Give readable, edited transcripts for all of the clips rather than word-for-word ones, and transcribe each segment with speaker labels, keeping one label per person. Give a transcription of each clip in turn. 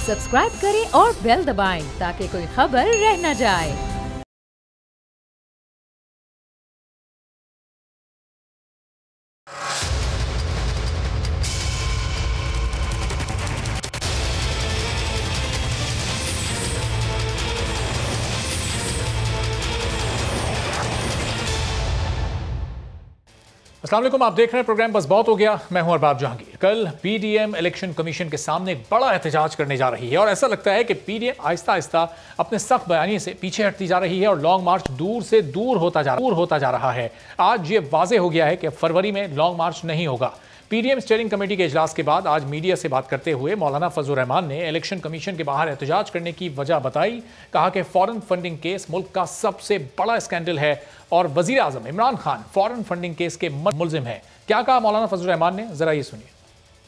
Speaker 1: Subscribe करें और bell दबाएं ताकि कोई खबर रह न जाए।
Speaker 2: अस्सलाम वालेकुम, आप देख रहे हैं प्रोग्राम बस बहुत हो गया। मैं हूं अरबाब जहांगीर। कल पीडीएम इलेक्शन कमीशन के सामने एक बड़ा एहतजाज करने जा रही है और ऐसा लगता है कि पीडीएम आहिस्ता आहिस्ता अपने सख्त बयानी से पीछे हटती जा रही है और लॉन्ग मार्च दूर से दूर होता जा रहा है। आज ये वाजे हो गया है कि फरवरी में लॉन्ग मार्च नहीं होगा। पीडीएम स्टीयरिंग कमेटी के इजलास के बाद आज मीडिया से बात करते हुए मौलाना फजलुर रहमान ने इलेक्शन कमीशन के बाहर एहतजाज करने की वजह बताई। कहा कि फॉरेन फंडिंग केस मुल्क का सबसे बड़ा स्कैंडल है और वजीर आजम Imran Khan foreign funding case के मुल्जिम है। क्या कहा मौलाना फजलुर रहमान ने, जरा ये सुनिए।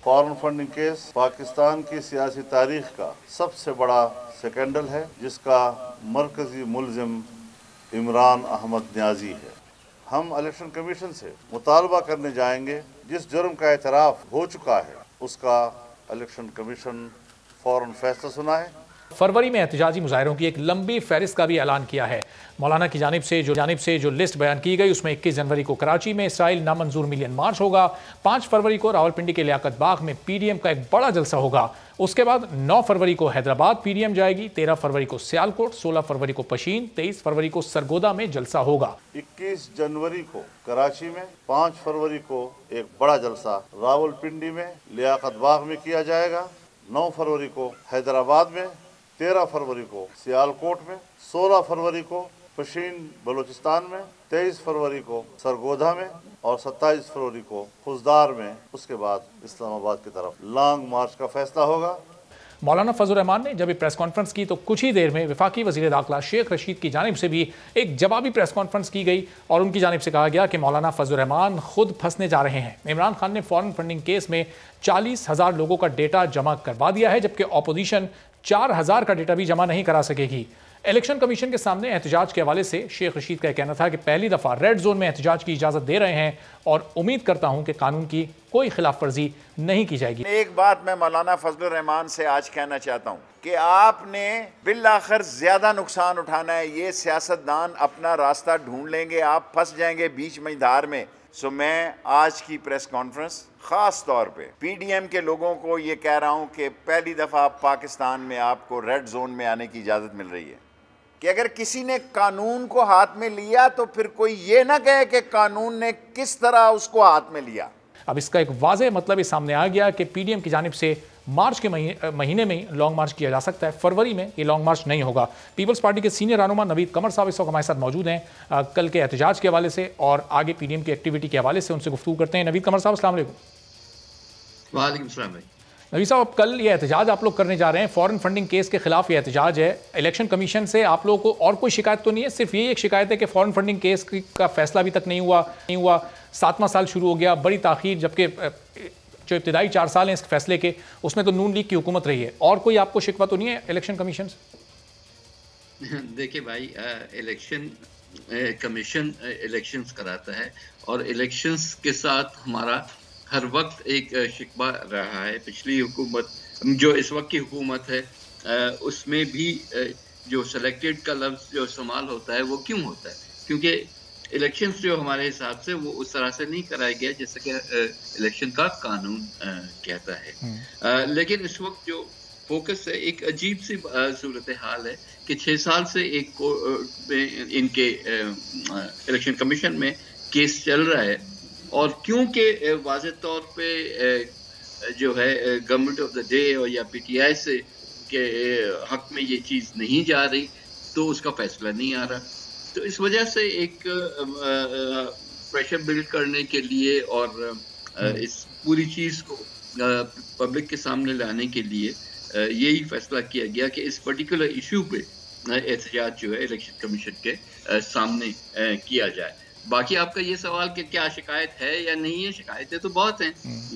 Speaker 3: फॉरेन फंडिंग केस पाकिस्तान की सियासी तारीख का सबसे बड़ा स्कैंडल है, जिसका मरकजी मुल्जिम इमरान अहमद न्याजी है। हम इलेक्शन कमीशन से मुतालबा करने जाएंगे, जिस जुर्म का एतराफ़ हो चुका है उसका इलेक्शन कमीशन फौरन फैसला सुनाए।
Speaker 2: फरवरी में एहतजाजी मुजाहिरों की एक लंबी फहरिस्त का भी ऐलान किया है। मौलाना की जानिब से जो लिस्ट बयान की गई उसमें 21 जनवरी को कराची में इसराइल नामंजूर मिलियन मार्च होगा। 5 फरवरी को रावलपिंडी के लियाकत बाग में पीडीएम का एक बड़ा जलसा होगा। उसके बाद 9 फरवरी को हैदराबाद पीडीएम जाएगी, 13 फरवरी को सियालकोट, 16 फरवरी को पशीन, 23 फरवरी को सरगोदा में जलसा होगा।
Speaker 3: 21 जनवरी को कराची में, 5 फरवरी को एक बड़ा जलसा रावलपिंडी में लियाकत बाग में किया जाएगा, 9 फरवरी को हैदराबाद में, 13 फरवरी को सियालकोट में, 16 फरवरी को पशीन बलूचिस्तान में, 23 फरवरी को सरगोदा में और 27 फरवरी को खुजदार में। उसके बाद इस्लामाबाद की तरफ लॉन्ग मार्च का फैसला होगा।
Speaker 2: मौलाना फजलुर रहमान ने जब ये प्रेस कॉन्फ्रेंस की तो कुछ ही देर में वफाकी वज़ीर दाखिला शेख रशीद की जानिब से भी एक जवाबी प्रेस कॉन्फ्रेंस की गई और उनकी जानिब से कहा गया कि मौलाना फजलुर रहमान खुद फंसने जा रहे हैं। इमरान खान ने फॉरेन फंडिंग केस में 40,000 लोगों का डेटा जमा करवा दिया है, जबकि अपोजिशन 4,000 का डेटा भी जमा नहीं करा सकेगी। इलेक्शन कमीशन के सामने एहतजाज के हवाले से शेख रशीद का कहना था कि पहली दफ़ा रेड जोन में एहतजाज की इजाज़त दे रहे हैं और उम्मीद करता हूं कि कानून की कोई खिलाफ वर्जी नहीं की जाएगी।
Speaker 4: एक बात मैं मौलाना फजलुर रहमान से आज कहना चाहता हूं कि आपने बिलाखिर ज्यादा नुकसान उठाना है। ये सियासतदान अपना रास्ता ढूंढ लेंगे, आप फंस जाएंगे बीच मझधार में। सो मैं आज की प्रेस कॉन्फ्रेंस खास तौर पे पीडीएम के लोगों को ये कह रहा हूं कि पहली दफा पाकिस्तान में आपको रेड जोन में आने की इजाजत मिल रही है कि अगर किसी ने कानून को हाथ में लिया तो फिर कोई ये ना कहे कि कानून ने किस तरह उसको हाथ में लिया।
Speaker 2: अब इसका एक वाज़े मतलब ये सामने आ गया कि पीडीएम की जानिब से मार्च के महीने में ही लॉन्ग मार्च किया जा सकता है। फरवरी में ये लॉन्ग मार्च नहीं होगा। पीपल्स पार्टी के सीनियर रहनुमा नवीद कमर साहब इस वक्त हमारे साथ मौजूद हैं। कल के एहतजाज के हवाले से और आगे पीडीएम की एक्टिविटी के हवाले से उनसे गुफ्तगू करते हैं। नवीद कमर साहब, अस्सलाम वालेकुम।
Speaker 5: वालेकुम सलाम भाई।
Speaker 2: नवीद साहब, कल ये एहतजाज आप लोग करने जा रहे हैं, फॉरेन फंडिंग केस के खिलाफ ये एहतजाज है। इलेक्शन कमीशन से आप लोगों को और कोई शिकायत तो नहीं है? सिर्फ यही एक शिकायत है कि फॉरेन फंडिंग केस का फैसला अभी तक नहीं हुआ। 7वां साल शुरू हो गया, बड़ी ताखीर, जबकि जो इब्तिदाई 4 साल हैं इस फैसले के उसमें तो नून लीग की हुकूमत रही है। और कोई आपको शिकवा तो नहीं है इलेक्शन कमीशन से?
Speaker 5: देखिए भाई, इलेक्शन कमीशन इलेक्शंस कराता है और इलेक्शंस के साथ हमारा हर वक्त एक शिकवा रहा है। पिछली हुकूमत, जो इस वक्त की हुकूमत है, उसमें भी जो सेलेक्टेड का लफ्ज़ जो इस्तेमाल होता है वो क्यों होता है? क्योंकि इलेक्शंस जो हमारे हिसाब से वो उस तरह से नहीं कराया गया जैसे कि इलेक्शन का कानून कहता है। लेकिन इस वक्त जो फोकस है, एक अजीब सी सूरत हाल है कि 6 साल से एक इनके इलेक्शन कमीशन में केस चल रहा है और क्योंकि वाज़ेह तौर पे जो है गवर्नमेंट ऑफ द डे और या पीटीआई से के हक में ये चीज़ नहीं जा रही तो उसका फैसला नहीं आ रहा। तो इस वजह से एक प्रेशर बिल्ड करने के लिए और इस पूरी चीज़ को पब्लिक के सामने लाने के लिए यही फैसला किया गया कि इस पर्टिकुलर इशू पे एहतजाज जो है इलेक्शन कमीशन के सामने किया जाए। बाकी आपका ये सवाल कि क्या शिकायत है या नहीं है, शिकायतें तो बहुत हैं,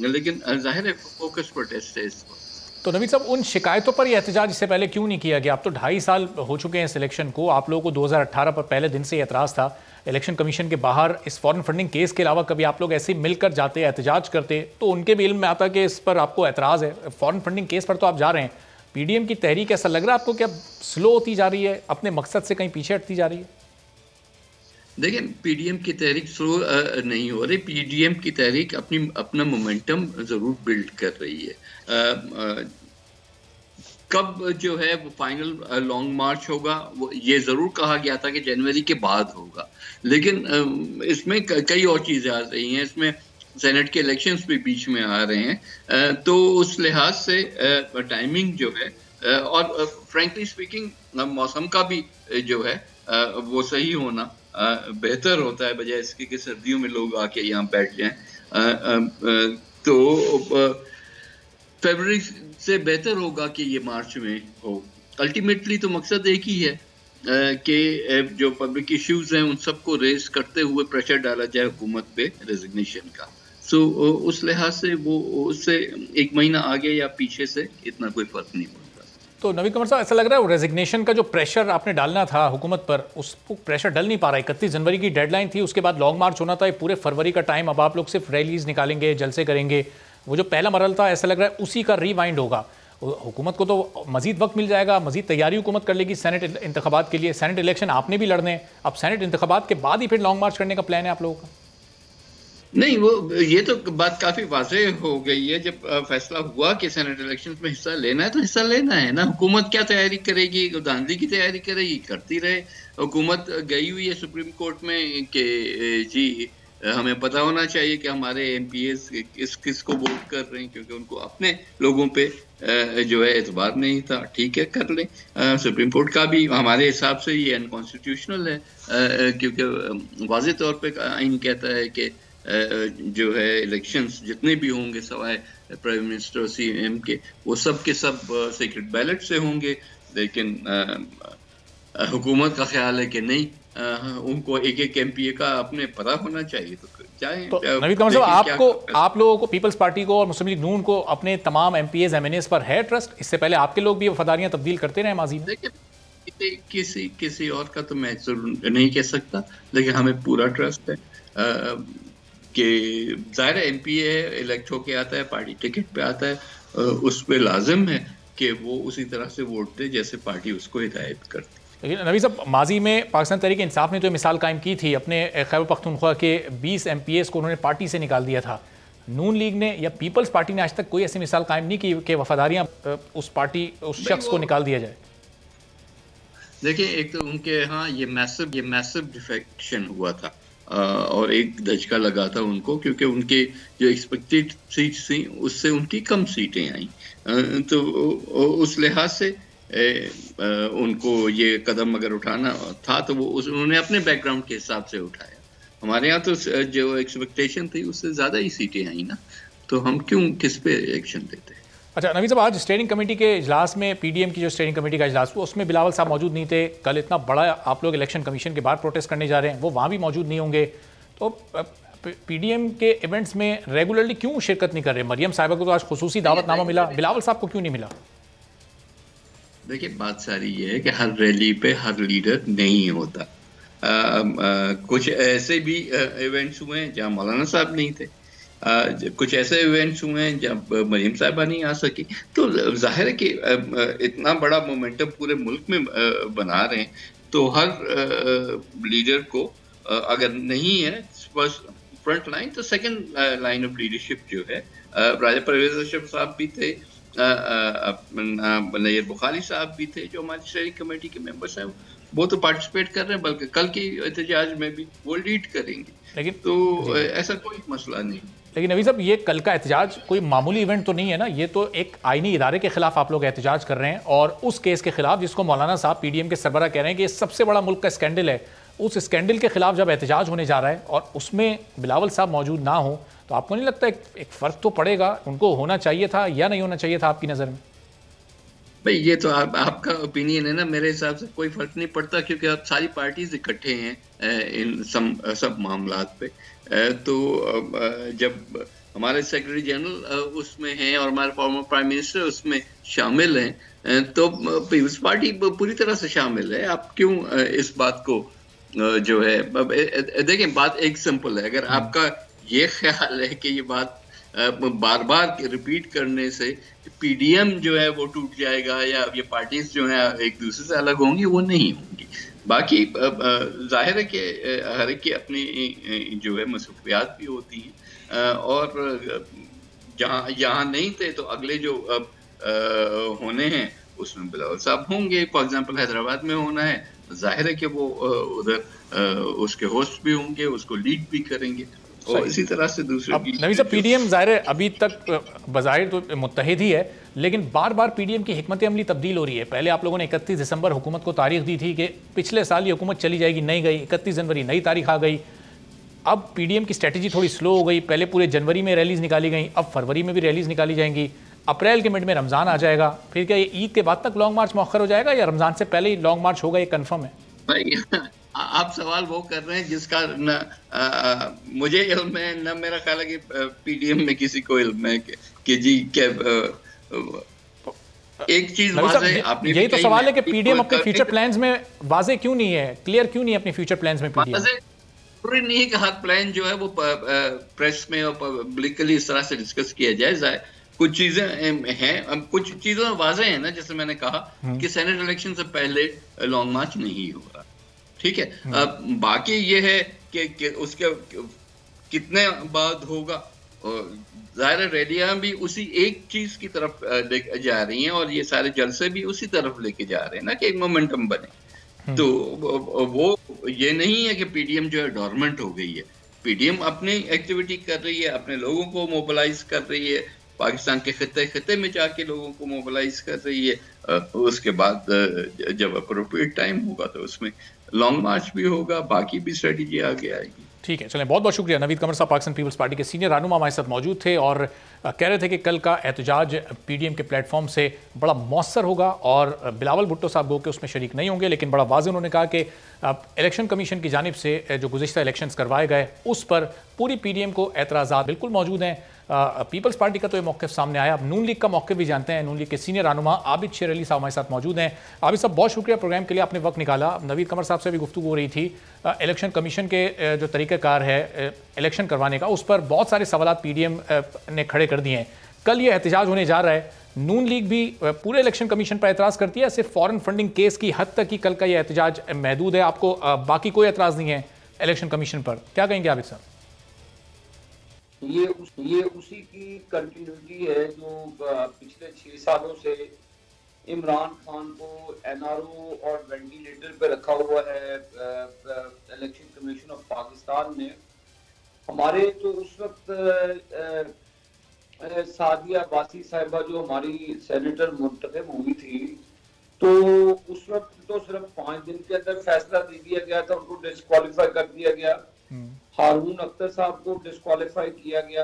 Speaker 5: लेकिन जाहिर है फोकस प्रोटेस्ट है इस वक्त।
Speaker 2: तो नवीद साहब, उन शिकायतों पर यह एहतजाज इससे पहले क्यों नहीं किया गया? अब तो 2.5 साल हो चुके हैं इस इलेक्शन को। आप लोगों को 2018 पर पहले दिन से एतराज़ था इलेक्शन कमीशन के बाहर। इस फॉरेन फंडिंग केस के अलावा कभी आप लोग ऐसे मिलकर जाते, एहतजाज करते तो उनके भी इल्म में आता कि इस पर आपको एतराज़ है। फॉरेन फंडिंग केस पर तो आप जा रहे हैं, पीडीएम की तहरीक ऐसा लग रहा है आपको क्या स्लो होती जा रही है, अपने मकसद से कहीं पीछे हटती जा रही है?
Speaker 5: देखिए, पीडीएम की तहरीक स्लो नहीं हो रही। पीडीएम की तहरीक अपना मोमेंटम जरूर बिल्ड कर रही है। कब जो है वो फाइनल लॉन्ग मार्च होगा, वो ये जरूर कहा गया था कि जनवरी के बाद होगा, लेकिन इसमें कई और चीजें आ रही हैं। इसमें सेनेट के इलेक्शंस भी बीच में आ रहे हैं, तो उस लिहाज से टाइमिंग जो है, और फ्रैंकली स्पीकिंग मौसम का भी जो है वो सही होना बेहतर होता है, बजाय इसके कि सर्दियों में लोग आके यहाँ बैठ जाएं। तो फरवरी से बेहतर होगा कि ये मार्च में हो। अल्टीमेटली तो मकसद एक ही है कि जो पब्लिक इश्यूज हैं उन सबको रेज करते हुए प्रेशर डाला जाए हुकूमत पे रेजिग्नेशन का। उस लिहाज से वो उससे एक महीना आगे या पीछे से इतना कोई फर्क नहीं पड़ता।
Speaker 2: तो नवीन कमर साहब, ऐसा लग रहा है वो रेजिग्नेशन का जो प्रेशर आपने डालना था हुकूमत पर, उसको प्रेशर डल नहीं पा रहा है। 31 जनवरी की डेडलाइन थी, उसके बाद लॉन्ग मार्च होना था, पूरे फरवरी का टाइम अब आप लोग सिर्फ रैलीज निकालेंगे, जलसे करेंगे। वो जो पहला मरल था, ऐसा लग रहा है उसी का रिवाइंड होगा। हुकूमत को तो मजीद वक्त मिल जाएगा, मजीद तैयारी हुकूमत कर लेगी सेनेट इंतखाबात के लिए। सेनेट इलेक्शन आपने भी लड़ने, अब सेनेट इंतखाबात के बाद ही फिर लॉन्ग मार्च करने का प्लान है आप लोगों का?
Speaker 5: नहीं, वो ये तो बात काफी वाज़ेह हो गई है। जब फैसला हुआ कि सेनेट इलेक्शंस में हिस्सा लेना है तो हिस्सा लेना है ना। हुकूमत क्या तैयारी करेगी, धांधली की तैयारी करेगी, करती रहे। हुकूमत गई हुई है सुप्रीम कोर्ट में कि जी हमें पता होना चाहिए कि हमारे एमपीएस किस को वोट कर रहे हैं, क्योंकि उनको अपने लोगों पे जो है एतबार नहीं था। ठीक है, कर लें। सुप्रीम कोर्ट का भी हमारे हिसाब से ये अनकॉन्स्टिट्यूशनल है, क्योंकि वाज़ेह तौर पे आइन कहता है कि जो है इलेक्शंस जितने भी होंगे सवाए प्राइम मिनिस्टर और सीएम के, वो सब के सब सीक्रेट बैलेट से होंगे। लेकिन हुकूमत का ख्याल है कि नहीं, उनको एक एक एमपीए का अपने पता होना चाहिए। तो चाहे
Speaker 2: तो नवीन कमर साहब, आप लोगों को, पीपल्स पार्टी को और मुस्लिम लीग नून को अपने तमाम एमपीएस एमएनएस पर है ट्रस्ट? इससे पहले आपके लोग भी वफादारियां तब्दील करते रहे माजी में।
Speaker 5: देखिए, किसी और का तो मैं जरूर नहीं कह सकता, लेकिन हमें पूरा ट्रस्ट है कि ज़ाहिर एमपीए है, इलेक्ट होके आता है, पार्टी टिकट पे आता है, उस पर लाजिम है कि वो उसी तरह से वोट दे जैसे पार्टी उसको हिदायत करती।
Speaker 2: लेकिन नबी साहब, माजी में पाकिस्तान तहरीक इंसाफ ने तो मिसाल कायम की थी, अपने खैबर पख्तूनख्वा के 20 एमपीएस को उन्होंने पार्टी से निकाल दिया था। नून लीग ने या पीपल्स पार्टी ने आज तक कोई ऐसी मिसाल कायम नहीं की कि वफादारियां उस पार्टी, उस शख्स को निकाल दिया जाए।
Speaker 5: देखिए, एक तो उनके यहाँ ये मैसिव डिफेक्शन हुआ था, और एक धचका लगा था उनको, क्योंकि उनके जो एक्सपेक्टेड सीट्स थी उससे उनकी कम सीटें आई। तो उस लिहाज से उनको ये कदम अगर उठाना था तो वो उन्होंने अपने बैकग्राउंड के हिसाब से उठाया। हमारे यहाँ तो जो एक्सपेक्टेशन थी उससे ज़्यादा ही सीटें आई ना, तो हम क्यों किस पे एक्शन देते हैं।
Speaker 2: अच्छा नवीन साहब, आज स्टेयरिंग कमेटी के इजलास में, पीडीएम की जो स्टेयरिंग कमेटी का इजलास हुआ, उसमें बिलावल साहब मौजूद नहीं थे। कल इतना बड़ा आप लोग इलेक्शन कमीशन के बाहर प्रोटेस्ट करने जा रहे हैं, वो वहाँ भी मौजूद नहीं होंगे। तो पीडीएम के इवेंट्स में रेगुलरली क्यों शिरकत नहीं कर रहे? मरियम साहिबा को तो आज खुसूसी दावतनामा मिला, बिलावल साहब को क्यों नहीं मिला?
Speaker 5: देखिए, बात सारी ये है कि हर रैली पे हर लीडर नहीं होता। कुछ ऐसे भी इवेंट्स हुए हैं जहाँ मौलाना साहब नहीं थे, कुछ ऐसे इवेंट्स हुए हैं जब मरियम साहिबा नहीं आ सकी। तो जाहिर है कि इतना बड़ा मोमेंटम पूरे मुल्क में बना रहे हैं, तो हर लीडर को अगर नहीं है फ्रंट लाइन, तो सेकंड लाइन ऑफ लीडरशिप जो है, राजा परवेज अशरफ साहब भी थे, नैयर बुखारी साहब भी थे, जो हमारी स्टेयरिंग कमेटी के मेंबर्स हैं, वो तो पार्टिसिपेट कर रहे हैं, बल्कि कल की एहतजाज में भी वो लीड करेंगे। लेकिन तो ऐसा कोई मसला नहीं।
Speaker 2: लेकिन नबी साहब, ये कल का एहतजाज कोई मामूली इवेंट तो नहीं है ना, ये तो एक आईनी इदारे के खिलाफ आप लोग एहतजाज कर रहे हैं, और उस केस के खिलाफ जिसको मौलाना साहब पीडीएम के सरबराह कह रहे हैं कि ये सबसे बड़ा मुल्क का स्कैंडल है, उस स्कैंडल के खिलाफ जब एहतजाज होने जा रहा है और उसमें बिलावल साहब मौजूद ना हो, तो आपको नहीं लगता एक फ़र्क तो पड़ेगा? उनको होना चाहिए था या नहीं होना चाहिए था आपकी नज़र में?
Speaker 5: भाई, ये तो आपका ओपिनियन है ना, मेरे हिसाब से कोई फर्क नहीं पड़ता, क्योंकि अब सारी पार्टीज इकट्ठे हैं इन सब मामलात पे। तो जब हमारे सेक्रेटरी जनरल उसमें हैं और हमारे फॉर्मर प्राइम मिनिस्टर उसमें शामिल हैं, तो पीपल्स पार्टी पूरी तरह से शामिल है। आप क्यों इस बात को जो है, देखिए बात एक सिंपल है, अगर आपका ये ख्याल है कि ये बात बार बार रिपीट करने से पीडीएम जो है वो टूट जाएगा या ये पार्टीज जो है एक दूसरे से अलग होंगी, वो नहीं होंगी। बाकी जाहिर है कि हर एक की अपनी जो है मसरूफियात भी होती हैं, और जहाँ यहाँ नहीं थे तो अगले जो अब होने हैं उसमें बिलावल साहब होंगे। फॉर एग्जांपल हैदराबाद में होना है, जाहिर है कि वो उधर उसके होस्ट भी होंगे, उसको लीड भी करेंगे, और इसी तरह से दूसरे
Speaker 2: नबी साहब पीडीएम ज़ाहिर है अभी तक बज़ाहिर तो मुत्तहिद ही है, लेकिन बार बार पीडीएम की हिकमत अमली तब्दील हो रही है। पहले आप लोगों ने 31 दिसंबर हुकूमत को तारीख दी थी कि पिछले साल ये हुकूमत चली जाएगी, नहीं गई। 31 जनवरी नई तारीख आ गई। अब पीडीएम की स्ट्रेटजी थोड़ी स्लो हो गई। पहले पूरे जनवरी में रैलीज निकाली गई, अब फरवरी में भी रैलीज निकाली जाएंगी। अप्रैल के मिड में रमज़ान आ जाएगा, फिर क्या ये ईद के बाद तक लॉन्ग मार्च मौखर हो जाएगा या रमज़ान से पहले ही लॉन्ग मार्च होगा, ये कन्फर्म है?
Speaker 5: आप सवाल वो कर रहे हैं जिसका न मुझे इल्म है, न मेरा ख्याल है कि पीडीएम में किसी को इल्म है कि जी क्या। एक चीज वाज़ेह आपने
Speaker 2: यही तो सवाल है कि पीडीएम अपने फ्यूचर प्लान्स में वाज़ेह क्यों नहीं है, क्लियर क्यों नहीं है अपने फ्यूचर प्लान्स में पीडीएम?
Speaker 5: जरूरी नहीं है कि हर प्लान जो है वो प्रेस में और पब्लिकली इस तरह से डिस्कस किया जाए। कुछ चीजें हैं, कुछ चीजें वाज़ेह है ना, जैसे मैंने कहा कि सेनेट इलेक्शन से पहले लॉन्ग मार्च नहीं होगा, ठीक है। बाकी ये है कि उसके कितने बाद होगा, और ज़ाहिर रैलियां भी उसी एक चीज की तरफ जा रही हैं, और ये सारे जलसे भी उसी तरफ लेके जा रहे हैं ना कि एक मोमेंटम बने। तो वो ये नहीं है कि पीडीएम जो है डोरमेंट हो गई है। पीडीएम अपनी एक्टिविटी कर रही है, अपने लोगों को मोबिलाइज कर रही है, पाकिस्तान के खिते में जाके लोगों को मोबिलाइज कर रही है। उसके बाद जब अप्रोप्रिएट टाइम होगा तो उसमें लॉन्ग मार्च भी होगा, बाकी भी स्ट्रेटजी आगे आएगी।
Speaker 2: ठीक है, चलें, बहुत बहुत शुक्रिया। नवीद कमर साहब पाकिस्तान पीपल्स पार्टी के सीनियर रहनुमा हमारे साथ मौजूद थे और कह रहे थे कि कल का एहतजाज पीडीएम के प्लेटफॉर्म से बड़ा मौसर होगा और बिलावल भुट्टो साहब गो के उसमें शरीक नहीं होंगे, लेकिन बड़ा वाज़ेह उन्होंने कहा कि इलेक्शन कमीशन की जानिब से जो गुज़िश्ता इलेक्शंस करवाए गए उस पर पूरी पीडीएम को एतराज़ात बिल्कुल मौजूद हैं। पीपल्स पार्टी का तो ये मौक़िफ़ सामने आया। अब नून लीग का मौक़िफ़ भी जानते हैं। नून लीग के सीनियर रहनुमा आबिद शेर अली साहब हमारे साथ मौजूद हैं। आबिद साहब, बहुत शुक्रिया प्रोग्राम के लिए, आपने वक्त निकाला। नवीद कमर साहब से भी गुफ्तगू हो रही थी इलेक्शन कमीशन के जो तरीक़ाकार है इलेक्शन करवाने का, उस पर बहुत सारे सवालात पीडीएम ने खड़े कर दिए हैं। कल ये एहतजाज होने जा रहा है, नून लीग भी पूरे इलेक्शन कमीशन पर एतराज़ करती है, सिर्फ फॉरेन फंडिंग केस की हद तक ही कल का ये एहतजाज महदूद है? आपको बाकी कोई एतराज़ नहीं है इलेक्शन कमीशन पर? क्या कहेंगे आबिद साहब?
Speaker 6: ये उसी की कंटिन्यूटी है जो पिछले 6 सालों से इमरान खान को एनआरओ और वेंटिलेटर पे रखा हुआ है इलेक्शन कमीशन ऑफ पाकिस्तान ने। हमारे तो उस वक्त सादिया अब्बासी साहिबा जो हमारी सेनेटर मुंतखब हुई थी, तो उस वक्त तो सिर्फ 5 दिन के अंदर फैसला दे दिया गया था, उनको डिस्क्वालीफाई कर दिया गया। हारून अख्तर साहब को डिस्क्वालीफाई किया गया।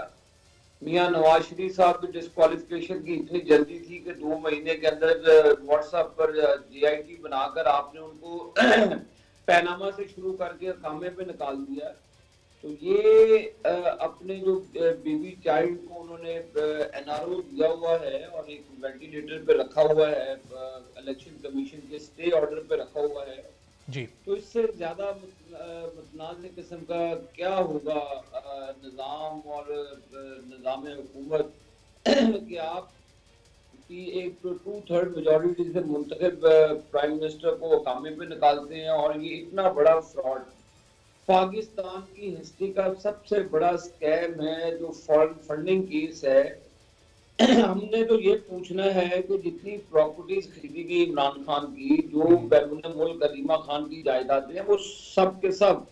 Speaker 6: मियां नवाज शरीफ साहब की डिस्क्वालिफिकेशन की इतनी जल्दी थी कि 2 महीने के अंदर व्हाट्सएप पर जीआईटी बनाकर आपने उनको पैनामा से शुरू करके कामे पे निकाल दिया। तो ये अपने जो बेबी चाइल्ड को उन्होंने एनआरओ दिया हुआ है और एक वेंटिलेटर पे रखा हुआ है, इलेक्शन कमीशन के स्टे ऑर्डर पे रखा हुआ है
Speaker 2: जी।
Speaker 6: तो इससे ज्यादा मुतनाज़ किस्म का क्या होगा निज़ाम और निज़ाम हुकूमत कि आप की एक 2/3 मेजॉरिटी से मुंतखब प्राइम मिनिस्टर को कामे पे निकालते हैं, और ये इतना बड़ा फ्रॉड पाकिस्तान की हिस्ट्री का सबसे बड़ा स्कैम है जो फॉरेन फंडिंग केस है। हमने तो ये पूछना है कि जितनी प्रॉपर्टीज खरीदी गई इमरान खान की, जो बैरून मुल्क करीमा खान की जायदादें हैं, वो सब के सब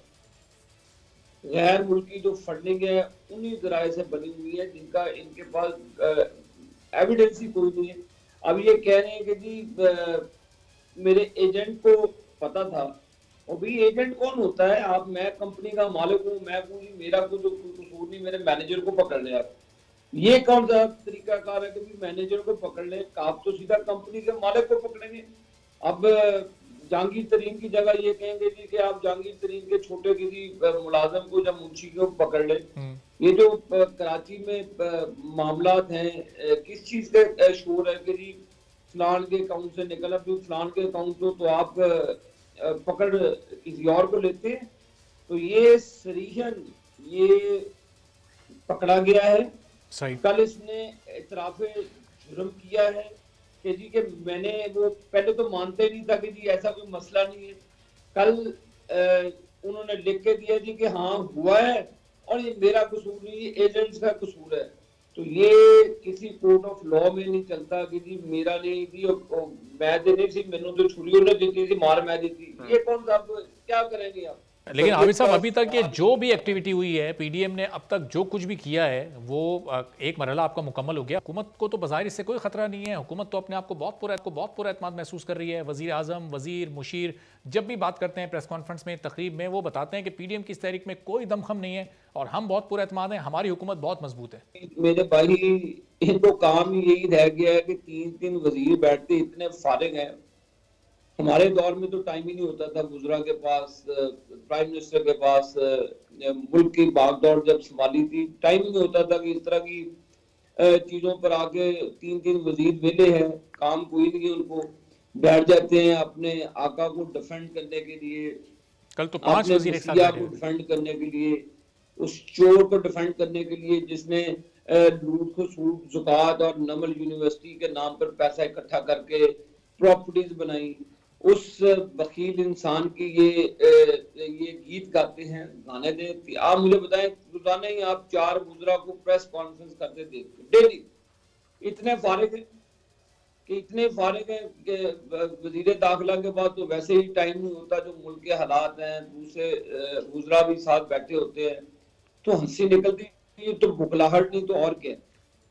Speaker 6: गैर मुल्की जो फंडिंग है उन्हीं जराए से बनी हुई है जिनका इनके पास एविडेंस ही कोई नहीं है। अब ये कह रहे हैं कि जी मेरे एजेंट को पता था, और भी एजेंट कौन होता है? आप, मैं कंपनी का मालिक हूँ, मैं हूँ, मेरा कोई जो कसूर नहीं, मेरे मैनेजर को पकड़ ले। आप ये कौन सा तरीकाकार है कि मैनेजर को पकड़ ले? आप तो सीधा कंपनी के मालिक को पकड़ेंगे। अब जहांगीर तरीन की जगह ये कहेंगे जी कि आप जहांगीर तरीन के छोटे किसी मुलाजम को या मुंशी को पकड़ ले। ये जो कराची में मामलात हैं, किस चीज का शोर है कि जी फलान के अकाउंट से निकला, फिर फलान के अकाउंट को तो आप पकड़ किसी और को लेते हैं। तो ये सरीहन ये पकड़ा गया है
Speaker 2: सही।
Speaker 6: कल इसने इतराफ़ जुर्म किया है कि जी कि मैंने वो पहले तो मानते नहीं था कि जी ऐसा कोई मसला नहीं है। कल उन्होंने लिख के दिया जी कि हाँ हुआ है और ये मेरा कसूर नहीं, एजेंट्स का कसूर है। तो ये किसी कोर्ट ऑफ लॉ में नहीं चलता कि जी मेरा नहीं थी और मैं देनी थी, मैंने तो छुरी उन्हें दी थी, मार मैं दी थी। ये कौन सा क्या करेंगे आप?
Speaker 2: लेकिन आबिद साहब, अभी तक ये जो भी एक्टिविटी हुई है पीडीएम ने अब तक जो कुछ भी किया है वो एक मरहला आपका मुकम्मल हो गया। हुकूमत को तो बज़ाहिर इससे कोई खतरा नहीं है। हुकूमत तो अपने आप को बहुत पूरा एतमाद महसूस कर रही है। वज़ीर आज़म, वज़ीर, मुशीर जब भी बात करते हैं प्रेस कॉन्फ्रेंस में, तकरीब में, वो बताते हैं कि पीडीएम की इस तहरीक में कोई दमखम नहीं है और हम बहुत पूरा एतमाद हैं, हमारी हुकूमत बहुत मजबूत है।
Speaker 6: मेरे भाई इनको काम ही यही रह गया है कि 3 वजीर बैठते इतने फारिग हैं। हमारे दौर में तो टाइम ही नहीं होता था वुज़रा के पास, प्राइम मिनिस्टर के पास, मुल्क की भागदौड़ जब संभाली थी टाइम ही नहीं होता था कि इस तरह की चीजों पर आके 3 वजीर वेले हैं, काम कोई नहीं, उनको बैठ जाते हैं अपने आका को डिफेंड करने के लिए,
Speaker 2: कल तो 5 वजीर एक साथ
Speaker 6: को डिफेंड करने के लिए, उस चोर को डिफेंड करने के लिए जिसने लूट खसूट, ज़कात और नमल यूनिवर्सिटी के नाम पर पैसा इकट्ठा करके प्रॉपर्टीज बनाई। उस बखील इंसान की ये गीत गाते हैं, गाने देते। आप मुझे बताएं, रोजाना ही आप 4 वुज़रा को प्रेस कॉन्फ्रेंस करते देखते डेली। इतने फारिग हैं कि वजीर दाखिला के बाद तो वैसे ही टाइम नहीं होता, जो मुल्क के हालात हैं, दूसरे वुज़रा भी साथ बैठे होते हैं तो हंसी निकलती है, तो बुखलाहट नहीं तो और क्या।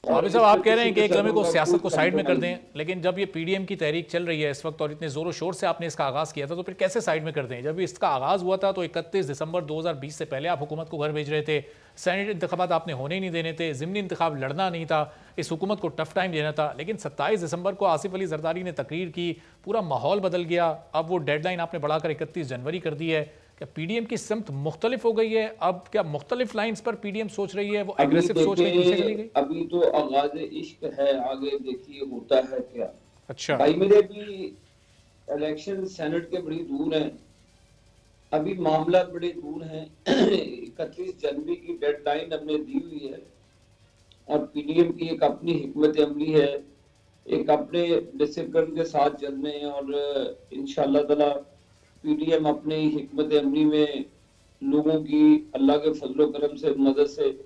Speaker 2: आबिद साहब, आप कह रहे हैं कि एक लम्हे को सियासत को साइड में कर दें, लेकिन जब ये पीडीएम की तहरीक चल रही है इस वक्त और इतने जोरों शोर से आपने इसका आगाज़ किया था, तो फिर कैसे साइड में कर दें? जब इसका आगाज़ हुआ था तो 31 दिसंबर 2020 से पहले आप हुकूमत को घर भेज रहे थे, सेनेट इंतखाबात आपने होने ही नहीं देने थे, ज़िमनी इंतखाब लड़ना नहीं था, इस हुकूमत को टफ टाइम देना था। लेकिन 27 दिसंबर को आसिफ अली जरदारी ने तकरीर की, पूरा माहौल बदल गया। अब वो डेडलाइन आपने बढ़ाकर 31 जनवरी कर दी है। क्या पीडीएम की सिमत मुख्तलिफ हो गई है? अब क्या मुख्तलिफ लाइन्स पर पीडीएम सोच रही है? वो एग्रेसिव सोच के पीछे चली गई?
Speaker 6: अभी तो आगाज इश्क है, आगे देखिए होता है क्या।
Speaker 2: अच्छा
Speaker 6: भाई मेरे भी इलेक्शन सेनेट के बड़ी दूर हैं, अभी मामला बड़े दूर हैं। 31 जनवरी की डेडलाइन हमने दी हुई है और पीडीएम की एक अपनी हिकमत अमली है, एक अपने डिसिप्लिन के साथ चलने हैं और इंशाअल्लाह ताला पीडीएम अपने हिकमत अमली में लोगों की अल्लाह के फजल करम से, मदद से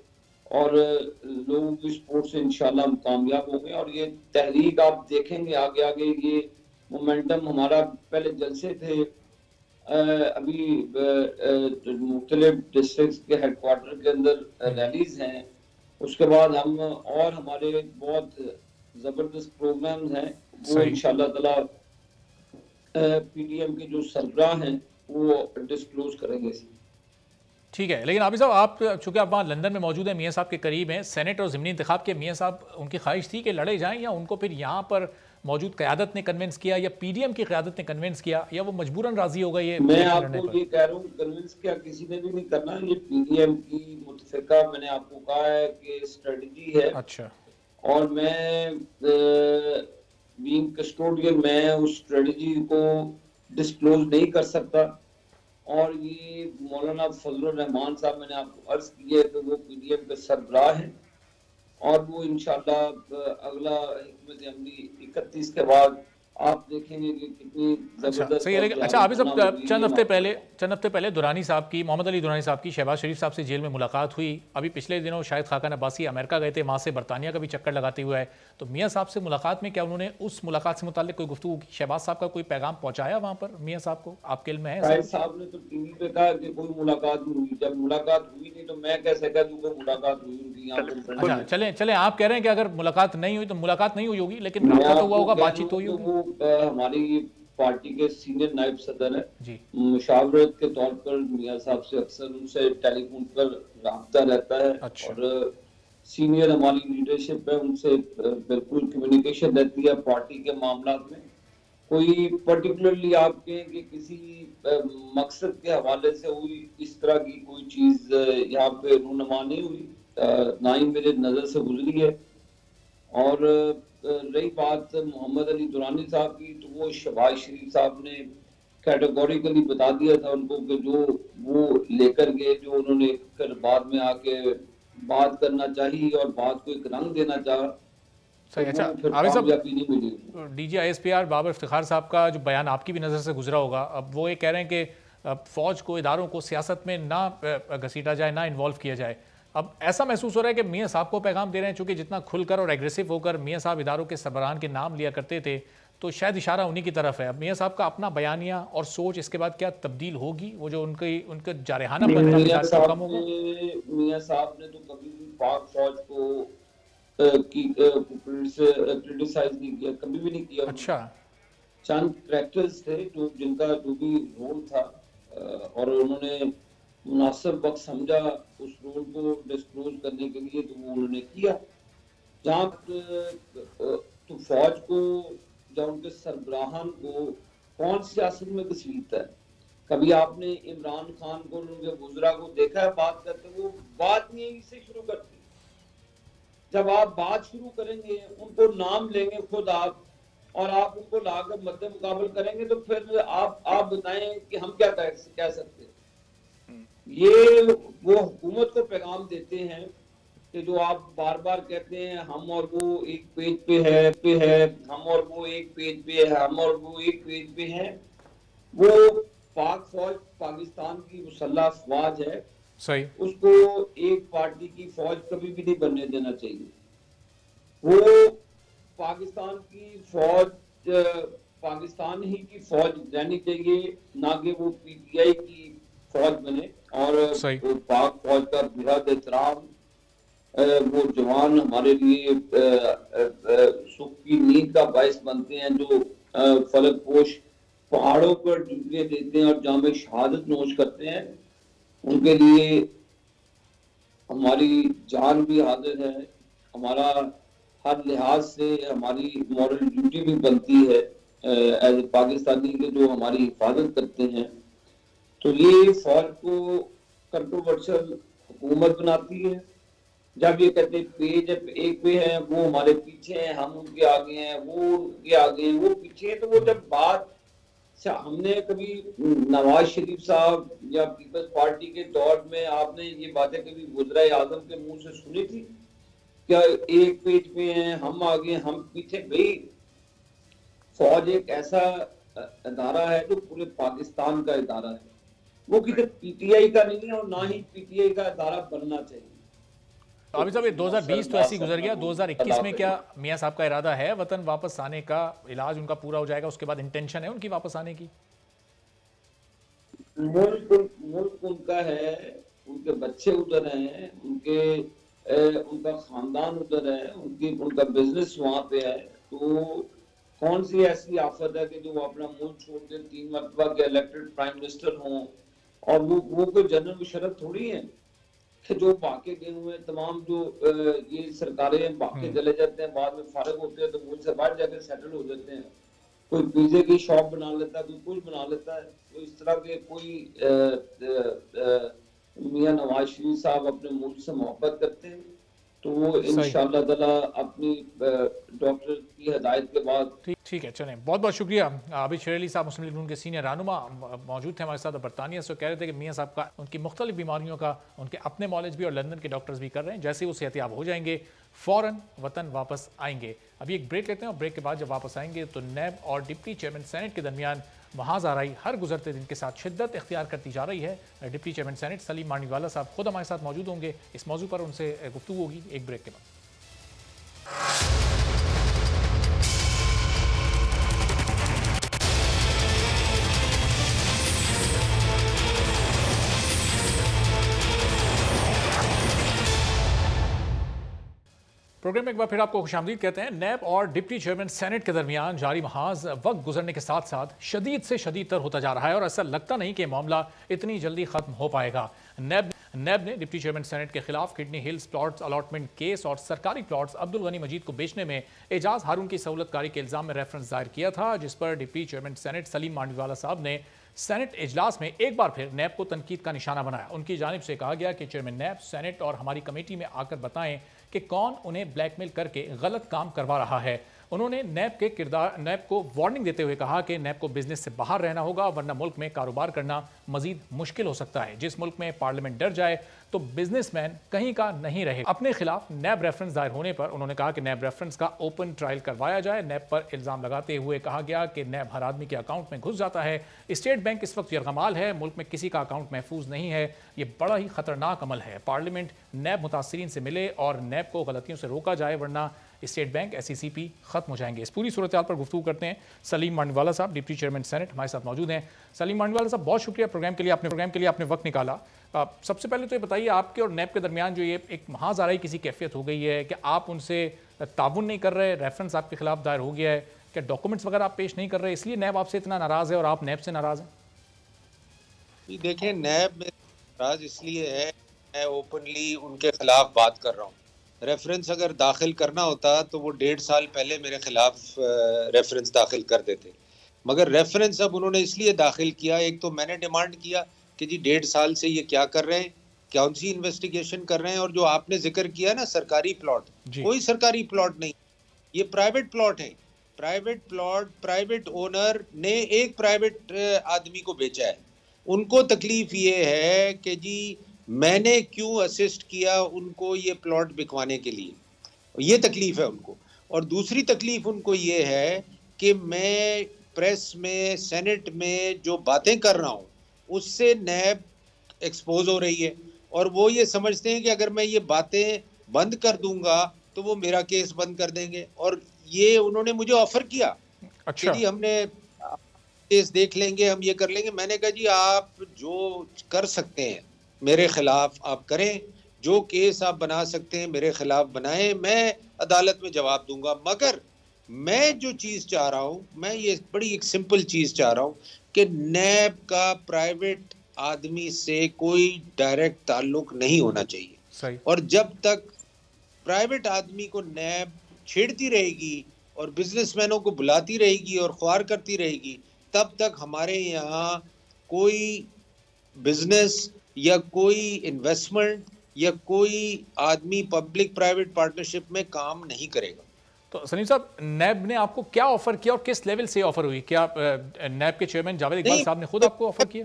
Speaker 6: और लोगों की सपोर्ट से इंशाल्लाह हम कामयाब होंगे। और ये तहरीक आप देखेंगे आगे आगे, ये मोमेंटम हमारा पहले जलसे थे, अभी मुख्तलिफ डिस्ट्रिक्ट के हेडक्वार्टर के अंदर रैलीज हैं, उसके बाद हम और हमारे बहुत जबरदस्त प्रोग्राम्स हैं, वो इंशाल्लाह ताला पीडीएम के जो सरबराह हैं वो डिस्क्लोज करेंगे।
Speaker 2: ठीक है, लेकिन आबिद साहब, आप चूंकि आप वहाँ लंदन में मौजूद हैं, मियाँ साहब के करीब हैं, सेनेट और ज़िमनी इंतखाब के मियाँ साहब, उनकी ख्वाहिश थी कि लड़े जाएं, या उनको फिर यहाँ पर मौजूद क़यादत ने कन्विंस किया, या पीडीएम की क़यादत ने कन्विंस किया, या वो मजबूरन राजी हो गई?
Speaker 6: मैं आपको ये कह रहा हूँ, कन्विंस किया किसी ने भी नहीं करना, ये पीडीएम की मुतफ़िका, मैंने आपको कहा है कि स्ट्रेटजी है।
Speaker 2: अच्छा, और
Speaker 6: मैं बीइंग कस्टोडियन, मैं उस स्ट्रेटजी को डिस्क्लोज नहीं कर सकता। और ये मौलाना फजलुर रहमान साहब, मैंने आपको अर्ज किया है कि वो पीडीएम के सरबराह हैं और वो इंशाल्लाह अगला हिकमत अमली 31 के बाद आप देखेंगे कि कितनी जबरदस्त।
Speaker 2: सही है, लेकिन अच्छा आबिद साहब, चंद हफ्ते पहले दुरानी साहब की, मोहम्मद अली दुरानी साहब की शहबाज शरीफ साहब से जेल में मुलाकात हुई। अभी पिछले दिनों शायद खाकान अब्बासी अमेरिका गए थे, वहाँ से बरतानिया का भी चक्कर लगाते हुए आए। तो मियाँ साहब से मुलाकात में क्या उन्होंने उस मुलाकात से मुताल्लिक कोई गुफ्तगू की? शहबाज साहब का कोई पैगाम पहुँचाया वहाँ पर मियाँ साहब को? आपके इल्म में है?
Speaker 6: साहब ने तो टीवी पे कहा कि कोई मुलाकात नहीं हुई। जब मुलाकात हुई नहीं तो मैं कैसे कह दूँ कि मुलाकात हुई उनकी यहाँ?
Speaker 2: अच्छा, चले आप कह रहे हैं कि अगर मुलाकात नहीं हुई तो मुलाकात नहीं हुई होगी, लेकिन रब्ता तो हुआ होगा, बातचीत तो हुई होगी।
Speaker 6: वो हमारी पार्टी के सीनियर नायब सदर है, मुशावरत के तौर पर मियाँ साहब से अक्सर उनसे टेलीफोन पर राब्ता रहता है।
Speaker 2: अच्छा।
Speaker 6: और सीनियर हमारी लीडरशिप है, उनसे बिल्कुल कम्युनिकेशन रहती है पार्टी के मामला में। कोई पर्टिकुलरली आप कहें कि किसी मकसद के हवाले से हुई इस तरह की कोई चीज यहाँ पे रूनुमा नहीं हुई, ना ही मेरे नजर से गुजरी है। और रही बात मोहम्मद अली दुरानी साहब की, तो वो शहबाज शरीफ साहब ने कैटेगोरिकली बता दिया था उनको कि जो वो लेकर गए, जो उन्होंने फिर बाद में आके बात करना चाहिए और बात को एक रंग देना चाहा,
Speaker 2: सही। अच्छा
Speaker 6: फिर
Speaker 2: आबिद साहब,
Speaker 6: कामयाबी नहीं मिली।
Speaker 2: डीजी ISPR बाबर इफ्तिखार साहब का जो बयान आपकी भी नज़र से गुजरा होगा, अब वो ये कह रहे हैं कि फ़ौज को, इदारों को सियासत में ना घसीटा जाए, ना इन्वॉल्व किया जाए। अब ऐसा महसूस हो रहा है कि मियाँ साहब को पैगाम दे रहे हैं, चूँकि जितना खुलकर और एग्रेसिव होकर मियाँ साहब इदारों के सरबराहान के नाम लिया करते थे, तो शायद इशारा उन्हीं की तरफ है। अब मियाँ साहब का अपना बयानिया और सोच इसके बाद क्या तब्दील होगी? वो जो उनका जारहानापन था, मिजाज का कम होगा?
Speaker 6: मियाँ साहब ने तो कभी भी पाक फौज को क्रिटिसाइज नहीं किया, कभी भी नहीं किया।
Speaker 2: अच्छा,
Speaker 6: चंद ट्रैक्टर्स थे जिनका जो भी रोल था और उन्होंने मुनासिब वक्त समझा उस रोल को डिस्क्लोज करने के लिए, तो वो उन्होंने किया। जहाँ तो फौज को या उनके सरबराहान को कौन सियासत में घसीटता है? कभी आपने इमरान खान को, उनके वुज़रा को देखा है बात करते? वो बात यहीं से शुरू करते। जब आप बात शुरू करेंगे, उनको नाम लेंगे खुद आप, और आप उनको लाकर मद्दे मुकाबल करेंगे, तो फिर आप बताएं कि हम क्या कह सकते हैं। ये वो हुकूमत को पैगाम देते हैं कि जो आप बार बार कहते हैं हम और वो एक पेज पे है, हम और वो एक पेज पे है, हम और वो एक पेज पे है। वो पाक फौज पाकिस्तान की मुसल्लह अफवाज है,
Speaker 2: सही।
Speaker 6: उसको एक पार्टी की फौज कभी भी नहीं बनने देना चाहिए। वो पाकिस्तान की फौज पाकिस्तान ही की फौज रहनी चाहिए, ना कि वो PTI की फौज बने। और पाक फौज का बेहद एहतराम, वो जवान हमारे लिए सुख की नींद का बायस बनते हैं, जो फलक पोश पहाड़ों पर ड्यूटियां देते हैं और जामे शहादत नोश करते हैं। उनके लिए हमारी जान भी हाजिर है, हमारा हर लिहाज से हमारी मॉरल ड्यूटी भी बनती है एज ए पाकिस्तानी के जो हमारी हिफाजत करते हैं। तो ये फौज को कंट्रोवर्शियल हुकूमत बनाती है। जब ये कहते हैं पेज एक पे है, वो हमारे पीछे हैं, हम उनके आगे हैं, वो उनके आगे हैं, वो पीछे हैं, तो वो जब बात हमने कभी नवाज शरीफ साहब या पीपल्स पार्टी के दौर में आपने ये बातें कभी वज़ीर आज़म के मुंह से सुनी थी? क्या एक पेज पे हैं, हम आगे, हम पीछे? भाई फौज एक ऐसा इदारा है जो पूरे पाकिस्तान का इदारा है, वो किसी PTI का नहीं है और ना ही PTI का इदारा बनना चाहिए।
Speaker 2: आबिद साहब, ये 2020 तो ऐसे ही गुजर गया। 2021 में क्या मियाँ साहब का इरादा है वतन वापस आने का? इलाज उनका पूरा हो जाएगा, उसके बाद इंटेंशन है उनकी वापस आने की?
Speaker 6: मुल्क उनका है, उनके बच्चे उधर हैं, उनका खानदान उधर है, उनका बिजनेस वहां पे है। तो कौन सी ऐसी आफत है कि जो वो अपना मुल्क छोड़ के 3 मरतबा के इलेक्टेड प्राइम मिनिस्टर हों? और वो कोई जनरल मुशर्रफ थोड़ी है कि जो भागे गए हुए तमाम जो ये सरकारें भागे चले जाते हैं, बाद में फारिग होते हैं तो मुल्क से बाहर जाकर सेटल हो जाते हैं। कोई पिज़्ज़े की शॉप बना लेता है, कोई कुछ बना लेता है। तो इस तरह के कोई मियां नवाज शरीफ साहब अपने मुल्क से मोहब्बत करते हैं, तो वो इंशाअल्लाह ताला अपनी डॉक्टर की हिदायत के बाद।
Speaker 2: ठीक है, चलें, बहुत बहुत शुक्रिया। आबिद शेर अली साहब मुस्लिम लीग नून के सीनियर रहनुमा मौजूद थे हमारे साथ बरतानिया से। कह रहे थे कि मियाँ साहब का उनकी मुख्तलिफ बीमारियों का उनके अपने मॉलेज भी और लंदन के डॉक्टर्स भी कर रहे हैं। जैसे ही वो सेहतियाब हो जाएंगे फ़ौरन वतन वापस आएंगे। अभी एक ब्रेक लेते हैं और ब्रेक के बाद जब वापस आएंगे तो नैब और डिप्टी चेयरमैन सेनेट के दरमियान महाज आराई हर गुजरते दिन के साथ शिद्दत इख्तियार करती जा रही है। Deputy chairman senate Salim Mandviwalla साहब खुद हमारे साथ मौजूद होंगे। इस मौजू पर उनसे गुफ्तगू होगी एक ब्रेक के बाद। प्रोग्राम में एक बार फिर आपको खुशामदीद कहते हैं। नैब और डिप्टी चेयरमैन सेनेट के दरमियान जारी महाज वक्त गुजरने के साथ साथ शदीद से शदीद तर होता जा रहा है और ऐसा लगता नहीं कि मामला इतनी जल्दी खत्म हो पाएगा। नैब ने डिप्टी चेयरमैन सेनेट के खिलाफ kidney hills plots allotment case और सरकारी प्लॉट्स अब्दुल गनी मजीद को बेचने में एजाज हारून की सहूलतकारी के इल्जाम में रेफरेंस दायर किया था, जिस पर deputy chairman senate Salim Mandviwalla साहब ने सेनेट इजलास में एक बार फिर नैब को तनकीद का निशाना बनाया। उनकी जानिब से कहा गया कि चेयरमैन नैब सेनेट और हमारी कमेटी में आकर बताएं कि कौन उन्हें ब्लैकमेल करके गलत काम करवा रहा है। उन्होंने नैब को वार्निंग देते हुए कहा कि नैब को बिजनेस से बाहर रहना होगा, वरना मुल्क में कारोबार करना मजीद मुश्किल हो सकता है। जिस मुल्क में पार्लियामेंट डर जाए तो बिजनेसमैन कहीं का नहीं रहेगा। अपने खिलाफ नैब रेफरेंस दायर होने पर उन्होंने कहा कि नैब रेफरेंस का ओपन ट्रायल करवाया जाए। नैब पर इल्जाम लगाते हुए कहा गया कि नैब हर आदमी के अकाउंट में घुस जाता है। स्टेट बैंक इस वक्त यरगमाल है, मुल्क में किसी का अकाउंट महफूज नहीं है। ये बड़ा ही खतरनाक अमल है। पार्लियामेंट नैब मुतासरीन से मिले और नैब को गलतियों से रोका जाए, वरना स्टेट बैंक SECP खत्म हो जाएंगे। इस पूरी सूरत हाल पर गुफ्तगू करते हैं सलीम मांडवाला साहब, डिप्टी चेयरमैन सेनेट, हमारे साथ मौजूद हैं। सलीम मांडवाला साहब, बहुत शुक्रिया प्रोग्राम के लिए आपने वक्त निकाला। सबसे पहले तो ये बताइए, आपके और नैब के दरमियान जो ये एक महाज़ाराई किसी कैफियत हो गई है कि आप उनसे ताउन नहीं कर रहे, रेफरेंस आपके खिलाफ दायर हो गया है, क्या डॉक्यूमेंट्स वगैरह आप पेश नहीं कर रहे, इसलिए नैब आपसे इतना नाराज़ है और आप नैब से नाराज़ हैं?
Speaker 7: देखिए, नैब में नाराज़ इसलिए है, मैं ओपनली उनके खिलाफ बात कर रहा हूँ। रेफरेंस अगर दाखिल करना होता तो वो 1.5 साल पहले मेरे खिलाफ रेफरेंस दाखिल कर देते, मगर रेफरेंस अब उन्होंने इसलिए दाखिल किया, एक तो मैंने डिमांड किया कि जी 1.5 साल से ये क्या कर रहे हैं, कौन सी इन्वेस्टिगेशन कर रहे हैं, और जो आपने जिक्र किया ना सरकारी प्लॉट, कोई सरकारी प्लॉट नहीं, ये प्राइवेट प्लॉट है। प्राइवेट प्लॉट प्राइवेट ओनर ने एक प्राइवेट आदमी को बेचा है। उनको तकलीफ ये है कि जी मैंने क्यों असिस्ट किया उनको ये प्लॉट बिकवाने के लिए, ये तकलीफ है उनको। और दूसरी तकलीफ उनको ये है कि मैं प्रेस में, सेनेट में जो बातें कर रहा हूँ उससे नैब एक्सपोज हो रही है, और वो ये समझते हैं कि अगर मैं ये बातें बंद कर दूंगा तो वो मेरा केस बंद कर देंगे। और ये उन्होंने मुझे ऑफर किया कि जी हमने केस देख लेंगे, हम ये कर लेंगे। मैंने कहा जी आप जो कर सकते हैं मेरे खिलाफ आप करें, जो केस आप बना सकते हैं मेरे खिलाफ बनाएं, मैं अदालत में जवाब दूंगा। मगर मैं जो चीज़ चाह रहा हूँ, मैं ये बड़ी एक सिंपल चीज़ चाह रहा हूँ कि नैब का प्राइवेट आदमी से कोई डायरेक्ट ताल्लुक नहीं होना चाहिए।
Speaker 2: सही।
Speaker 7: और जब तक प्राइवेट आदमी को नैब छेड़ती रहेगी और बिजनेसमैनों को बुलाती रहेगी और ख्वार करती रहेगी, तब तक हमारे यहाँ कोई बिजनेस या कोई इन्वेस्टमेंट या कोई आदमी पब्लिक प्राइवेट पार्टनरशिप में काम नहीं करेगा।
Speaker 2: तो सलीम साहब, नैब ने आपको क्या ऑफर किया और किस लेवल से ऑफर हुई? क्या नैब के चेयरमैन जावेद इकबाल साहब ने खुद आपको ऑफर किया?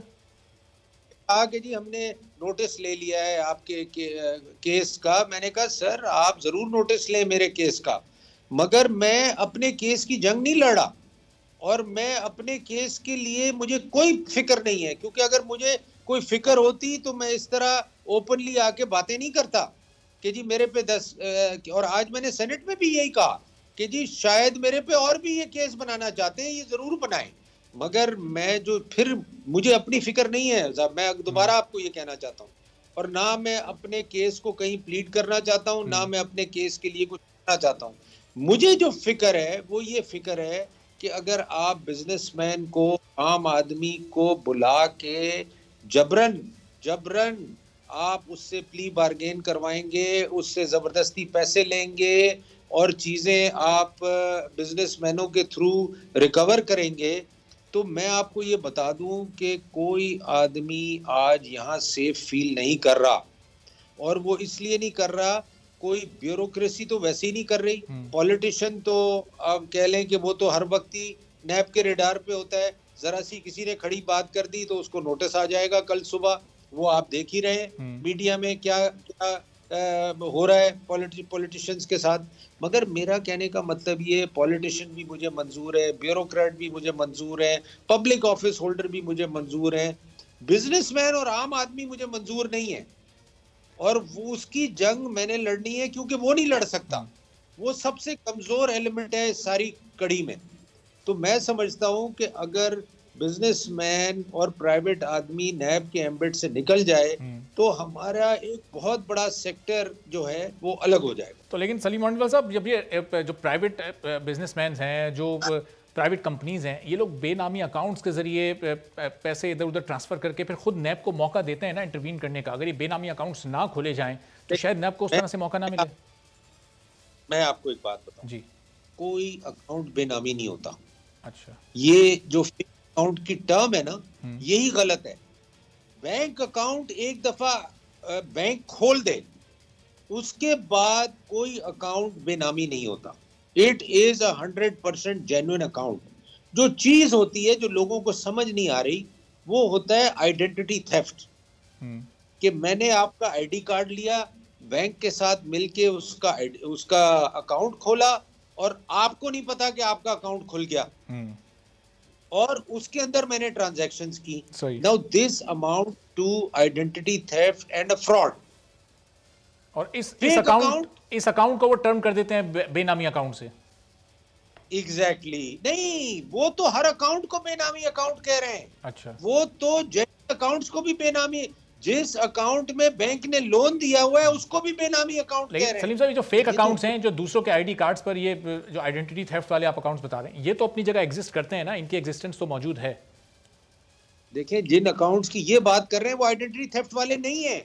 Speaker 7: कहा कि जी हमने नोटिस ले लिया है आपके केस का। मैंने कहा सर आप जरूर नोटिस लें मेरे केस का, मगर मैं अपने केस की जंग नहीं लड़ा, और मैं अपने केस के लिए मुझे कोई फिक्र नहीं है, क्योंकि अगर मुझे कोई फिक्र होती तो मैं इस तरह ओपनली आके बातें नहीं करता कि जी मेरे पे 10 और आज मैंने सेनेट में भी यही कहा कि जी शायद मेरे पे और भी ये केस बनाना चाहते हैं, ये जरूर बनाएं, मगर मैं जो फिर मुझे अपनी फिक्र नहीं है साहब। मैं दोबारा आपको ये कहना चाहता हूँ, और ना मैं अपने केस को कहीं प्लीड करना चाहता हूँ, ना मैं अपने केस के लिए कुछ करना चाहता हूँ। मुझे जो फिक्र है वो ये फिक्र है कि अगर आप बिजनेसमैन को, आम आदमी को बुला के जबरन आप उससे प्ली बार्गेन करवाएंगे, उससे ज़बरदस्ती पैसे लेंगे और चीज़ें आप बिजनेसमैनों के थ्रू रिकवर करेंगे, तो मैं आपको ये बता दूं कि कोई आदमी आज यहाँ सेफ फील नहीं कर रहा। और वो इसलिए नहीं कर रहा, कोई ब्यूरोक्रेसी तो वैसे ही नहीं कर रही। पॉलिटिशियन तो आप कह लें कि वो तो हर वक्त ही नैब के रेडार पे होता है, जरा सी किसी ने खड़ी बात कर दी तो उसको नोटिस आ जाएगा कल सुबह। वो आप देख ही रहे हैं मीडिया में क्या हो रहा है पॉलिटिशियंस के साथ। मगर मेरा कहने का मतलब ये, पॉलिटिशियन भी मुझे मंजूर है, ब्यूरोक्रेट भी मुझे मंजूर है, पब्लिक ऑफिस होल्डर भी मुझे मंजूर है, बिजनेसमैन और आम आदमी मुझे मंजूर नहीं है। और वो उसकी जंग मैंने लड़नी है, क्योंकि वो नहीं लड़ सकता, वो सबसे कमजोर एलिमेंट है इस सारी कड़ी में। तो मैं समझता हूं कि अगर बिजनेसमैन और प्राइवेट आदमी नैब के एम्बिट से निकल जाए तो हमारा एक बहुत बड़ा सेक्टर जो है वो अलग हो जाएगा।
Speaker 2: तो लेकिन सलीम मांडवाला साहब, जब ये जो प्राइवेट बिजनेसमैन हैं, जो प्राइवेट कंपनीज हैं, ये लोग बेनामी अकाउंट्स के जरिए पैसे इधर उधर ट्रांसफर करके फिर खुद नैब को मौका देते हैं ना इंटरवीन करने का। अगर ये बेनामी अकाउंट्स ना खोले जाएं तो शायद नैब को उस तरह से मौका ना मिले।
Speaker 7: मैं आपको एक बात बताऊं
Speaker 2: जी,
Speaker 7: कोई अकाउंट बेनामी नहीं होता।
Speaker 2: अच्छा,
Speaker 7: ये जो अकाउंट की टर्म है ना, यही गलत है। बैंक अकाउंट एक दफा बैंक खोल दे, उसके बाद कोई अकाउंट बेनामी नहीं होता। It is 100% genuine account. जो चीज होती है जो लोगों को समझ नहीं आ रही, वो होता है आइडेंटिटी थेफ्ट। कि मैंने आपका आईडी कार्ड लिया, बैंक के साथ मिलके उसका अकाउंट खोला, और आपको नहीं पता कि आपका अकाउंट खुल गया, और उसके अंदर मैंने ट्रांजैक्शंस की। Now this amount to identity theft and a fraud.
Speaker 2: और इस अकाउंट को वो टर्म कर देते हैं बेनामी अकाउंट से।
Speaker 7: एग्जैक्टली नहीं, वो तो हर अकाउंट को बेनामी अकाउंट कह रहे हैं।
Speaker 2: अच्छा,
Speaker 7: वो तो जेन्युइन अकाउंट्स को भी बेनामी, जिस अकाउंट में बैंक ने लोन दिया हुआ है उसको भी बेनामी अकाउंट कह रहे हैं।
Speaker 2: सलीम साहब, ये जो फेक अकाउंट्स हैं, जो दूसरों के आईडी कार्ड्स पर ये जो आइडेंटिटी थेफ्ट वाले आप अकाउंट्स बता रहे हैं, ये तो अपनी जगह एग्जिस्ट करते हैं ना, इनकी एग्जिस्टेंस तो मौजूद है।
Speaker 7: देखिए, जिन अकाउंट्स की ये बात कर रहे हैं वो आइडेंटिटी थेफ्ट वाले नहीं है,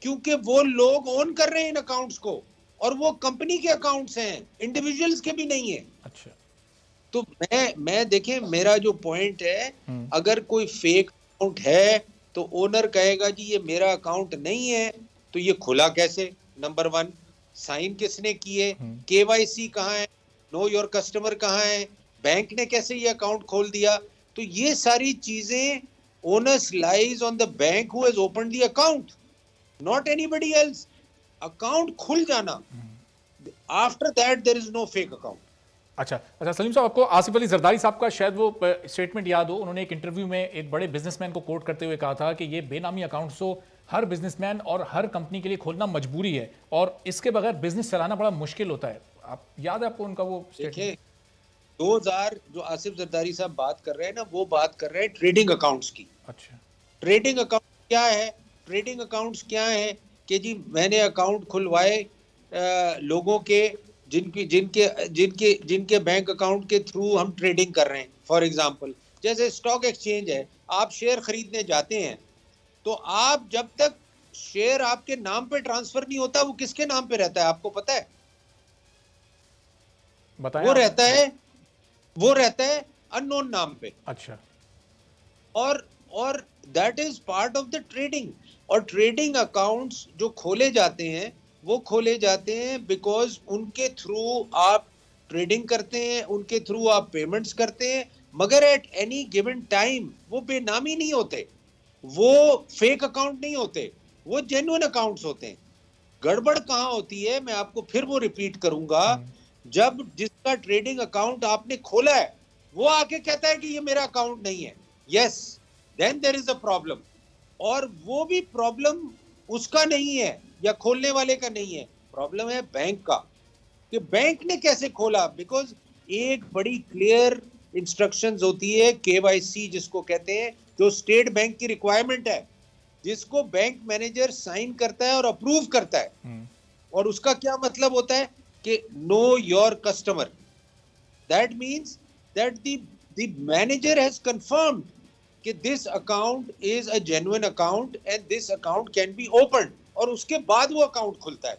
Speaker 7: क्योंकि वो लोग ओन कर रहे हैं इन अकाउंट्स को, और वो कंपनी के अकाउंट्स हैं, इंडिविजुअल्स के भी नहीं है।
Speaker 2: अच्छा,
Speaker 7: तो मैं देखें, मेरा जो पॉइंट है, अगर कोई फेक अकाउंट है तो ओनर कहेगा जी ये मेरा अकाउंट नहीं है, तो ये खुला कैसे? नंबर 1, साइन किसने किए, केवाईसी कहाँ है, नो योर कस्टमर कहाँ है, बैंक ने कैसे ये अकाउंट खोल दिया? तो ये सारी चीजें onus lies on the bank who has opened the account, not anybody else. Account खुल जाना, after that there is no fake account.
Speaker 2: अच्छा सलीम साहब, आपको आसिफ अली जरदारी साहब का शायद वो स्टेटमेंट याद हो, उन्होंने एक इंटरव्यू में एक बड़े बिजनेसमैन को कोट करते हुए कहा था कि ये बेनामी अकाउंट्स तो हर बिजनेसमैन और हर कंपनी के लिए खोलना मजबूरी है, और इसके बगैर बिजनेस चलाना बड़ा मुश्किल होता है। आप याद है आपको उनका वो स्टेटमेंट?
Speaker 7: 2000 जो आसिफ जरदारी साहब बात कर रहे हैं ना, वो बात कर रहे हैं ट्रेडिंग अकाउंट्स की।
Speaker 2: अच्छा,
Speaker 7: ट्रेडिंग अकाउंट क्या है? ट्रेडिंग अकाउंट्स क्या है कि जी मैंने अकाउंट खुलवाए लोगों के जिनके बैंक अकाउंट के थ्रू हम ट्रेडिंग कर रहे हैं। फॉर एग्जांपल, जैसे स्टॉक एक्सचेंज है, आप शेयर खरीदने जाते हैं, तो आप जब तक शेयर आपके नाम पे ट्रांसफर नहीं होता, वो किसके नाम पे रहता है आपको पता है?
Speaker 2: बताएं।
Speaker 7: वो रहता है अननोन नाम पे।
Speaker 2: अच्छा,
Speaker 7: और that is part of the trading. और ट्रेडिंग अकाउंट्स जो खोले जाते हैं, वो खोले जाते हैं बिकॉज उनके थ्रू आप ट्रेडिंग करते हैं, उनके थ्रू आप पेमेंट्स करते हैं, मगर एट एनी गिवन टाइम वो बेनामी नहीं होते, वो फेक अकाउंट नहीं होते, वो जेन्युइन अकाउंट्स होते हैं। गड़बड़ कहाँ होती है, मैं आपको फिर वो रिपीट करूंगा, जब जिसका ट्रेडिंग अकाउंट आपने खोला है वो आके कहता है कि ये मेरा अकाउंट नहीं है, yes, then there is a problem. और वो भी प्रॉब्लम उसका नहीं है या खोलने वाले का नहीं है, प्रॉब्लम है बैंक का, कि बैंक ने कैसे खोला। बिकॉज एक बड़ी क्लियर इंस्ट्रक्शंस होती है, केवाईसी जिसको कहते हैं, जो स्टेट बैंक की रिक्वायरमेंट है, जिसको बैंक मैनेजर साइन करता है और अप्रूव करता है। और उसका क्या मतलब होता है कि know your customer, that means that the manager has confirmed कि this account is a genuine account and this account can be opened, और उसके बाद वो अकाउंट खुलता है।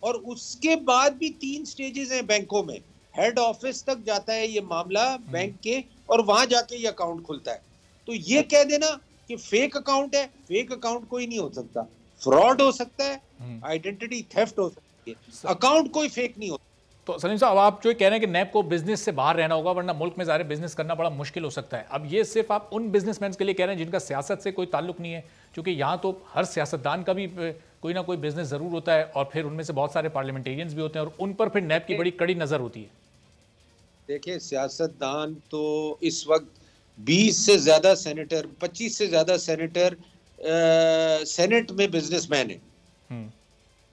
Speaker 7: और उसके बाद भी 3 स्टेजेस हैं बैंकों में, हेड ऑफिस तक जाता है ये मामला बैंक के, और वहां जाके ये अकाउंट खुलता है। तो ये कह देना कि फेक अकाउंट है, फेक अकाउंट कोई नहीं हो सकता, फ्रॉड हो सकता है, आइडेंटिटी थेफ्ट हो सकती है, अकाउंट कोई फेक नहीं होता।
Speaker 2: तो सलीम साहब, आप जो कह रहे हैं कि नैब को बिजनेस से बाहर रहना होगा, वरना मुल्क में ज़ाहिर बिजनेस करना बड़ा मुश्किल हो सकता है। अब ये सिर्फ आप उन बिजनेसमैन के लिए कह रहे हैं जिनका सियासत से कोई ताल्लुक नहीं है, क्योंकि यहाँ तो हर सियासतदान का भी कोई ना कोई बिजनेस ज़रूर होता है, और फिर उनमें से बहुत सारे पार्लियामेंटेरियंस भी होते हैं, और उन पर फिर नैब की बड़ी कड़ी नज़र होती है।
Speaker 7: देखिए, सियासतदान तो इस वक्त 20 से ज़्यादा सेनेटर, 25 से ज़्यादा सेनेटर सेनेट में बिजनेसमैन है,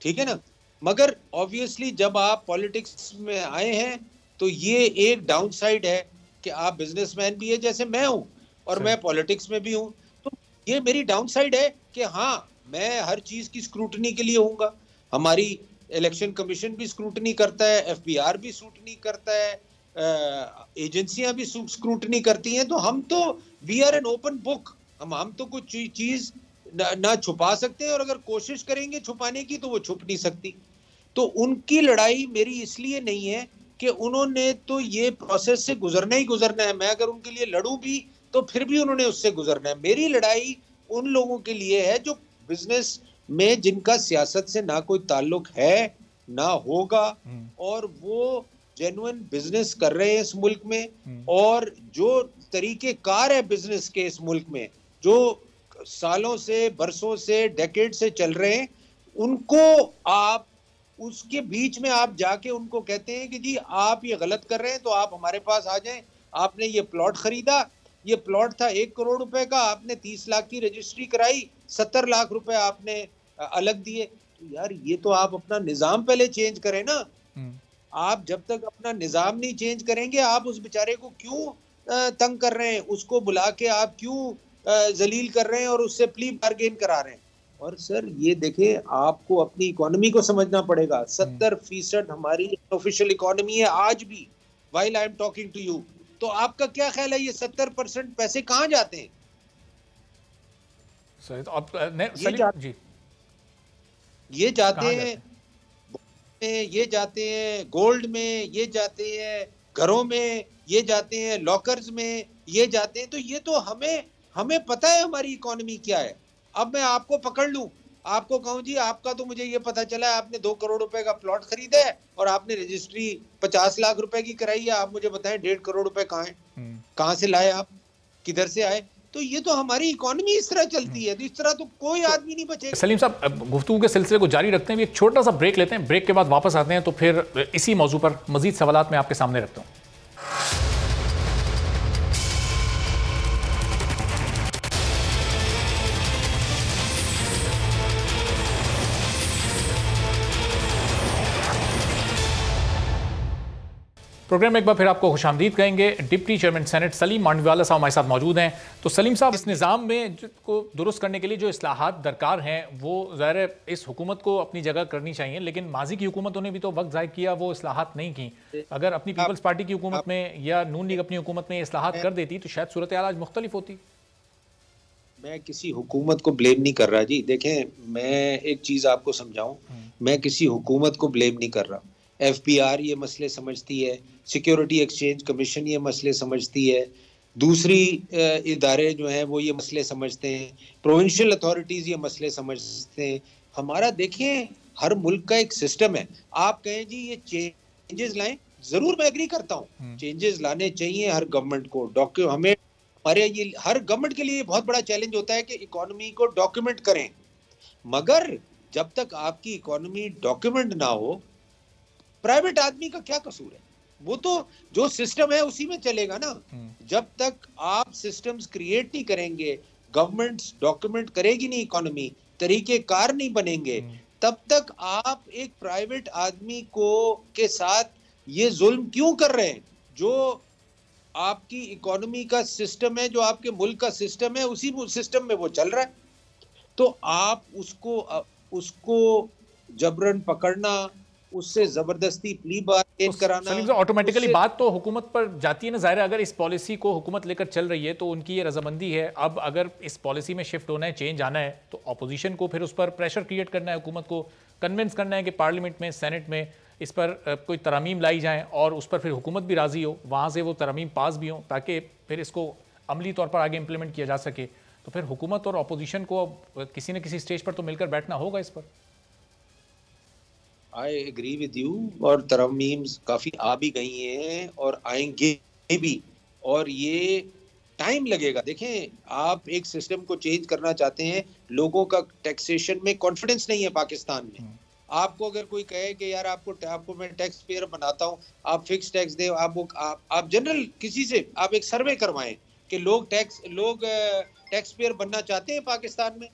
Speaker 7: ठीक है ना। मगर ऑब्वियसली जब आप पॉलिटिक्स में आए हैं तो ये एक डाउन साइड है कि आप बिजनेसमैन भी है जैसे मैं हूं, और मैं पॉलिटिक्स में भी हूं, तो ये मेरी डाउन साइड है कि हाँ, मैं हर चीज की स्क्रूटनी के लिए होऊंगा। हमारी इलेक्शन कमीशन भी स्क्रूटनी करता है, एफबीआर भी स्क्रूटनी करता है, एजेंसियां भी स्क्रूटनी करती हैं, तो हम तो we are an open book, हम तो कुछ चीज ना छुपा सकते हैं, और अगर कोशिश करेंगे छुपाने की तो वो छुप नहीं सकती। तो उनकी लड़ाई मेरी इसलिए नहीं है कि उन्होंने तो ये प्रोसेस से गुजरना ही गुजरना है, मैं अगर उनके लिए लड़ूं भी तो फिर भी उन्होंने उससे गुजरना है। मेरी लड़ाई उन लोगों के लिए है जो बिजनेस में, जिनका सियासत से ना कोई ताल्लुक है ना होगा, और वो जेन्युइन बिजनेस कर रहे हैं इस मुल्क में, और जो तरीके कार है बिजनेस के इस मुल्क में, जो सालों से, बरसों से, डेकेड से चल रहे हैं, उनको आप उसके बीच में आप जाके उनको कहते हैं कि जी आप ये गलत कर रहे हैं, तो आप हमारे पास आ जाएं। आपने ये प्लॉट खरीदा, ये प्लॉट था 1 करोड़ रुपए का, आपने 30 लाख की रजिस्ट्री कराई, 70 लाख रुपए आपने अलग दिए। तो यार ये तो आप अपना निजाम पहले चेंज करें ना। आप जब तक अपना निजाम नहीं चेंज करेंगे, आप उस बेचारे को क्यों तंग कर रहे हैं, उसको बुला के आप क्यों जलील कर रहे हैं और उससे प्ली बार्गेन करा रहे हैं। और सर ये देखें, आपको अपनी इकोनॉमी को समझना पड़ेगा। 70% हमारी ऑफिशियल इकोनॉमी है आज भी, while I am talking to you. तो आपका क्या ख्याल है, ये 70% पैसे कहाँ जाते हैं?
Speaker 2: सही, तो
Speaker 7: ये जाते हैं ये जाते हैं गोल्ड में, ये जाते हैं घरों में, ये जाते हैं लॉकर्स में, ये जाते हैं। तो ये तो हमें पता है हमारी इकोनॉमी क्या है। अब मैं आपको पकड़ लूं, आपको कहूं जी आपका तो मुझे ये पता चला है आपने 2 करोड़ रुपए का प्लॉट खरीदा है और आपने रजिस्ट्री 50 लाख रुपए की कराई है, आप मुझे बताएं 1.5 करोड़ रुपए कहाँ है, कहाँ से लाए आप, किधर से आए? तो ये तो हमारी इकोनॉमी इस तरह चलती है, तो इस तरह तो कोई आदमी नहीं बचेगा।
Speaker 2: सलीम साहब, गुफ्तगू के सिलसिले को जारी रखते हैं, एक छोटा सा ब्रेक लेते हैं, ब्रेक के बाद वापस आते हैं, तो फिर इसी मौजू पर मजीद सवालात मैं आपके सामने रखता हूँ। प्रोग्राम में एक बार फिर आपको खुशामदीद कहेंगे। Deputy chairman senate Salim Mandviwalla साहब हमारे साथ मौजूद हैं। तो सलीम साहब, इस निज़ाम में को दुरुस्त करने के लिए जो इस्लाहात दरकार हैं, वो ज़ाहिर है इस हुकूमत को अपनी जगह करनी चाहिए, लेकिन माजी की हुकूमतों ने भी तो वक्त ज़ाय किया, वो इस्लाहात नहीं की। अगर अपनी पीपल्स पार्टी की हुकूमत में या नून लीग अपनी हुकूमत में इस्लाहात कर देती तो शायद सूरत हाल आज मुख्तलिफ होती।
Speaker 7: मैं किसी हुकूमत को ब्लेम नहीं कर रहा जी। देखें, मैं एक चीज़ आपको समझाऊं, मैं किसी हुकूमत को ब्लेम नहीं कर रहा। FBR ये मसले समझती है, सिक्योरिटी एक्सचेंज कमीशन ये मसले समझती है, दूसरी इदारे जो हैं वो ये मसले समझते हैं, प्रोविंशियल अथॉरिटीज़ ये मसले समझते हैं। हमारा देखें, हर मुल्क का एक सिस्टम है। आप कहें जी ये चेंजेस लाएं, ज़रूर मैं एग्री करता हूँ, चेंजेस लाने चाहिए हर गवर्नमेंट को। हमें हमारे ये हर गवर्नमेंट के लिए बहुत बड़ा चैलेंज होता है कि इकोनॉमी को डॉक्यूमेंट करें, मगर जब तक आपकी इकोनॉमी डॉक्यूमेंट ना हो, प्राइवेट आदमी का क्या कसूर है? वो तो जो सिस्टम है उसी में चलेगा ना। जब तक आप सिस्टम्स क्रिएट नहीं करेंगे, गवर्नमेंट्स डॉक्यूमेंट करेगी नहीं इकोनॉमी, तरीके कार नहीं बनेंगे, तब तक आप एक प्राइवेट आदमी को के साथ ये जुल्म क्यों कर रहे हैं? जो आपकी इकोनॉमी का सिस्टम है, जो आपके मुल्क का सिस्टम है, उसी सिस्टम में वो चल रहा है। तो आप उसको जबरन पकड़ना, उससे जबरदस्ती प्ली बार्गेन कराना,
Speaker 2: ऑटोमेटिकली बात तो हुकूमत पर जाती है ना। ज़ाहिर है अगर इस पॉलिसी को हुकूमत लेकर चल रही है तो उनकी ये रजामंदी है। अब अगर इस पॉलिसी में शिफ्ट होना है, चेंज आना है, तो अपोजिशन को फिर उस पर प्रेशर क्रिएट करना है, हुकूमत को कन्विंस करना है कि पार्लियामेंट में, सेनेट में इस पर कोई तरमीम लाई जाए और उस पर फिर हुकूमत भी राज़ी हो, वहाँ से वो तरमीम पास भी हो, ताकि फिर इसको अमली तौर पर आगे इम्प्लीमेंट किया जा सके। तो फिर हुकूमत और अपोजिशन को किसी न किसी स्टेज पर तो मिलकर बैठना होगा इस पर।
Speaker 7: आई एग्री विद यू, और तरमीम्स काफ़ी आ भी गई हैं और आएंगे भी, और ये टाइम लगेगा। देखें, आप एक सिस्टम को चेंज करना चाहते हैं, लोगों का टैक्सेशन में कॉन्फिडेंस नहीं है पाकिस्तान में। आपको अगर कोई कहे कि यार आपको मैं टैक्स पेयर बनाता हूँ, आप फिक्स टैक्स दे, आप जनरल किसी से आप एक सर्वे करवाएं कि लोग टैक्स पेयर बनना चाहते हैं पाकिस्तान में,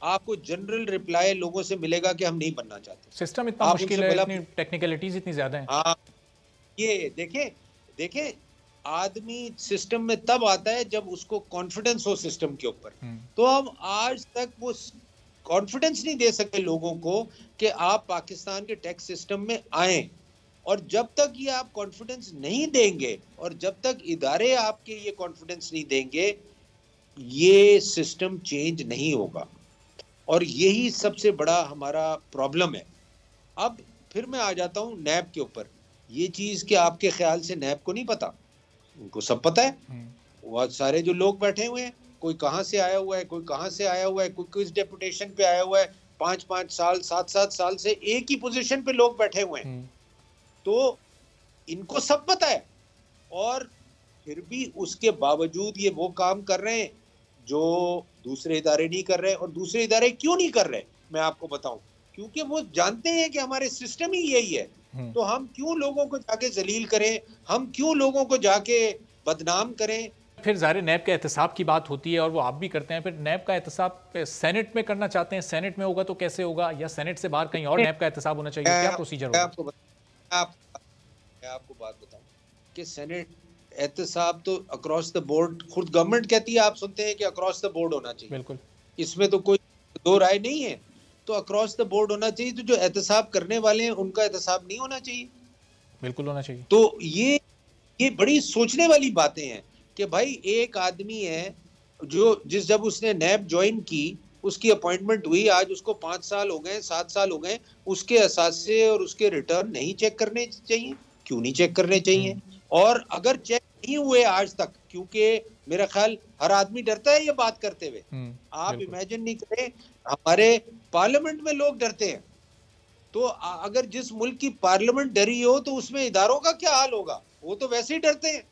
Speaker 7: आपको जनरल रिप्लाई लोगों से मिलेगा कि हम नहीं बनना चाहते।
Speaker 2: सिस्टम इतना मुश्किल है, इतनी टेक्निकलिटीज इतनी ज्यादा हैं।
Speaker 7: हाँ, ये देखें आदमी सिस्टम में तब आता है जब उसको कॉन्फिडेंस हो सिस्टम के ऊपर। तो हम आज तक वो कॉन्फिडेंस नहीं दे सके लोगों को कि आप पाकिस्तान के टैक्स सिस्टम में आए, और जब तक ये आप कॉन्फिडेंस नहीं देंगे और जब तक इदारे आपके ये कॉन्फिडेंस नहीं देंगे, ये सिस्टम चेंज नहीं होगा। और यही सबसे बड़ा हमारा प्रॉब्लम है। अब फिर मैं आ जाता हूँ नैब के ऊपर। ये चीज़ कि आपके ख्याल से नैब को नहीं पता, उनको सब पता है। वो सारे जो लोग बैठे हुए हैं, कोई कहाँ से आया हुआ है, कोई कहाँ से आया हुआ है, कोई किस डेपुटेशन पे आया हुआ है, 5-5 साल 7-7 साल से एक ही पोजीशन पे लोग बैठे हुए हैं। तो इनको सब पता है, और फिर भी उसके बावजूद ये वो काम कर रहे हैं जो दूसरे इदारे नहीं कर रहे। और दूसरे इदारे क्यों नहीं कर रहे, मैं आपको बताऊं, क्योंकि वो जानते हैं कि हमारे सिस्टम ही यही है। तो हम क्यों लोगों को जाके जलील करें, हम क्यों लोगों को जाके बदनाम करें।
Speaker 2: फिर ज़ाहिर नैब के एहतसाब की बात होती है और वो आप भी करते हैं, फिर नैब का एहतसाब सेनेट में करना चाहते हैं, सेनेट में होगा तो कैसे होगा, या सेनेट से बाहर कहीं और नैब का एहतसाब होना चाहिए, क्या प्रोसीजर होगा?
Speaker 7: मैं आपको बात बताऊं कि सेनेट एहतसाब तो अक्रॉस द बोर्ड खुद गवर्नमेंट कहती है, आप सुनते हैं कि अक्रॉस द बोर्ड होना चाहिए।
Speaker 2: बिल्कुल, इसमें
Speaker 7: तो कोई दो राय नहीं है, तो अक्रॉस द बोर्ड होना चाहिए। तो जो एहतसाब करने वाले हैं उनका एहतसाब नहीं होना चाहिए?
Speaker 2: बिल्कुल होना चाहिए।
Speaker 7: तो ये बड़ी सोचने वाली बातें हैं कि भाई एक आदमी है जो जब उसने नैब ज्वाइन की, उसकी अपॉइंटमेंट हुई, आज उसको 5 साल हो गए, 7 साल हो गए, उसके असासे और उसके रिटर्न नहीं चेक करने चाहिए? क्यों नहीं चेक करने चाहिए? और अगर चेक नहीं हुए आज तक, क्योंकि मेरा ख्याल हर आदमी डरता है ये बात करते हुए, आप इमेजिन नहीं करें, हमारे पार्लियामेंट में लोग डरते हैं। तो अगर जिस मुल्क की पार्लियामेंट डरी हो तो उसमें इदारों का क्या हाल होगा? वो तो वैसे ही डरते हैं।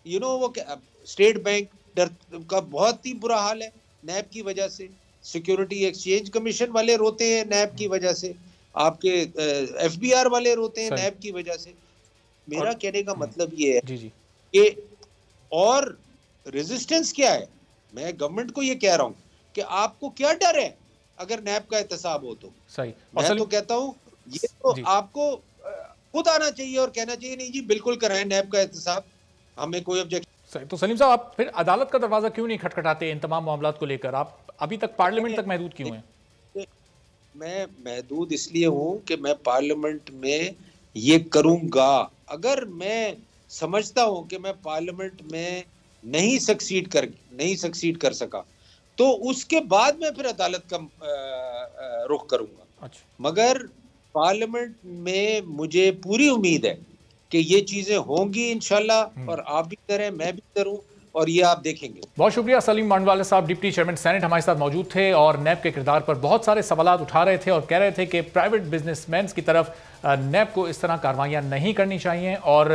Speaker 7: वो स्टेट बैंक का बहुत ही बुरा हाल है नैब की वजह से, सिक्योरिटी एक्सचेंज कमीशन वाले रोते हैं नैब की वजह से, आपके एफबीआर वाले रोते हैं नैब की वजह से। मेरा कहने का मतलब ये है कि और रेजिस्टेंस क्या है? मैं गवर्नमेंट को ये कह रहा हूँ कि आपको क्या डर है अगर नैब का एहतसाब हो तो?
Speaker 2: सही,
Speaker 7: मैं तो कहता हूँ ये तो आपको खुद आना चाहिए और कहना चाहिए नहीं जी बिल्कुल कराएं नैब का एहतसाब, हमें कोई ऑब्जेक्शन।
Speaker 2: सही, तो सलीम साहब आप फिर अदालत का दरवाजा क्यों नहीं खटखटाते इन तमाम मामलात को लेकर? आप अभी तक पार्लियामेंट तक महदूद क्यों हैं?
Speaker 7: मैं महदूद इसलिए हूं कि मैं पार्लियामेंट में ये करूंगा। अगर मैं समझता हूं कि मैं पार्लियामेंट में नहीं सक्सीड कर सका तो उसके बाद मैं फिर अदालत का रुख करूंगा।
Speaker 2: अच्छा।
Speaker 7: मगर पार्लियामेंट में मुझे पूरी उम्मीद है कि ये चीजें होंगी इंशाल्लाह, और आप भी करें, मैं भी करूं, और ये आप देखेंगे।
Speaker 2: बहुत शुक्रिया सलीम मांडवाला साहब, डिप्टी चेयरमैन सेनेट हमारे साथ मौजूद थे और नैब के किरदार पर बहुत सारे सवाल उठा रहे थे और कह रहे थे कि प्राइवेट बिजनेसमैन की तरफ नैब को इस तरह कार्रवाइयाँ नहीं करनी चाहिए और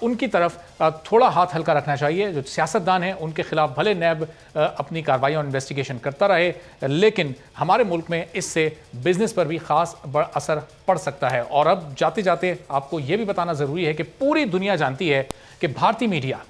Speaker 2: उनकी तरफ थोड़ा हाथ हल्का रखना चाहिए। जो सियासतदान हैं उनके खिलाफ भले नैब अपनी कार्रवाई और इन्वेस्टिगेशन करता रहे, लेकिन हमारे मुल्क में इससे बिजनेस पर भी खास असर पड़ सकता है। और अब जाते जाते आपको ये भी बताना ज़रूरी है कि पूरी दुनिया जानती है कि भारतीय मीडिया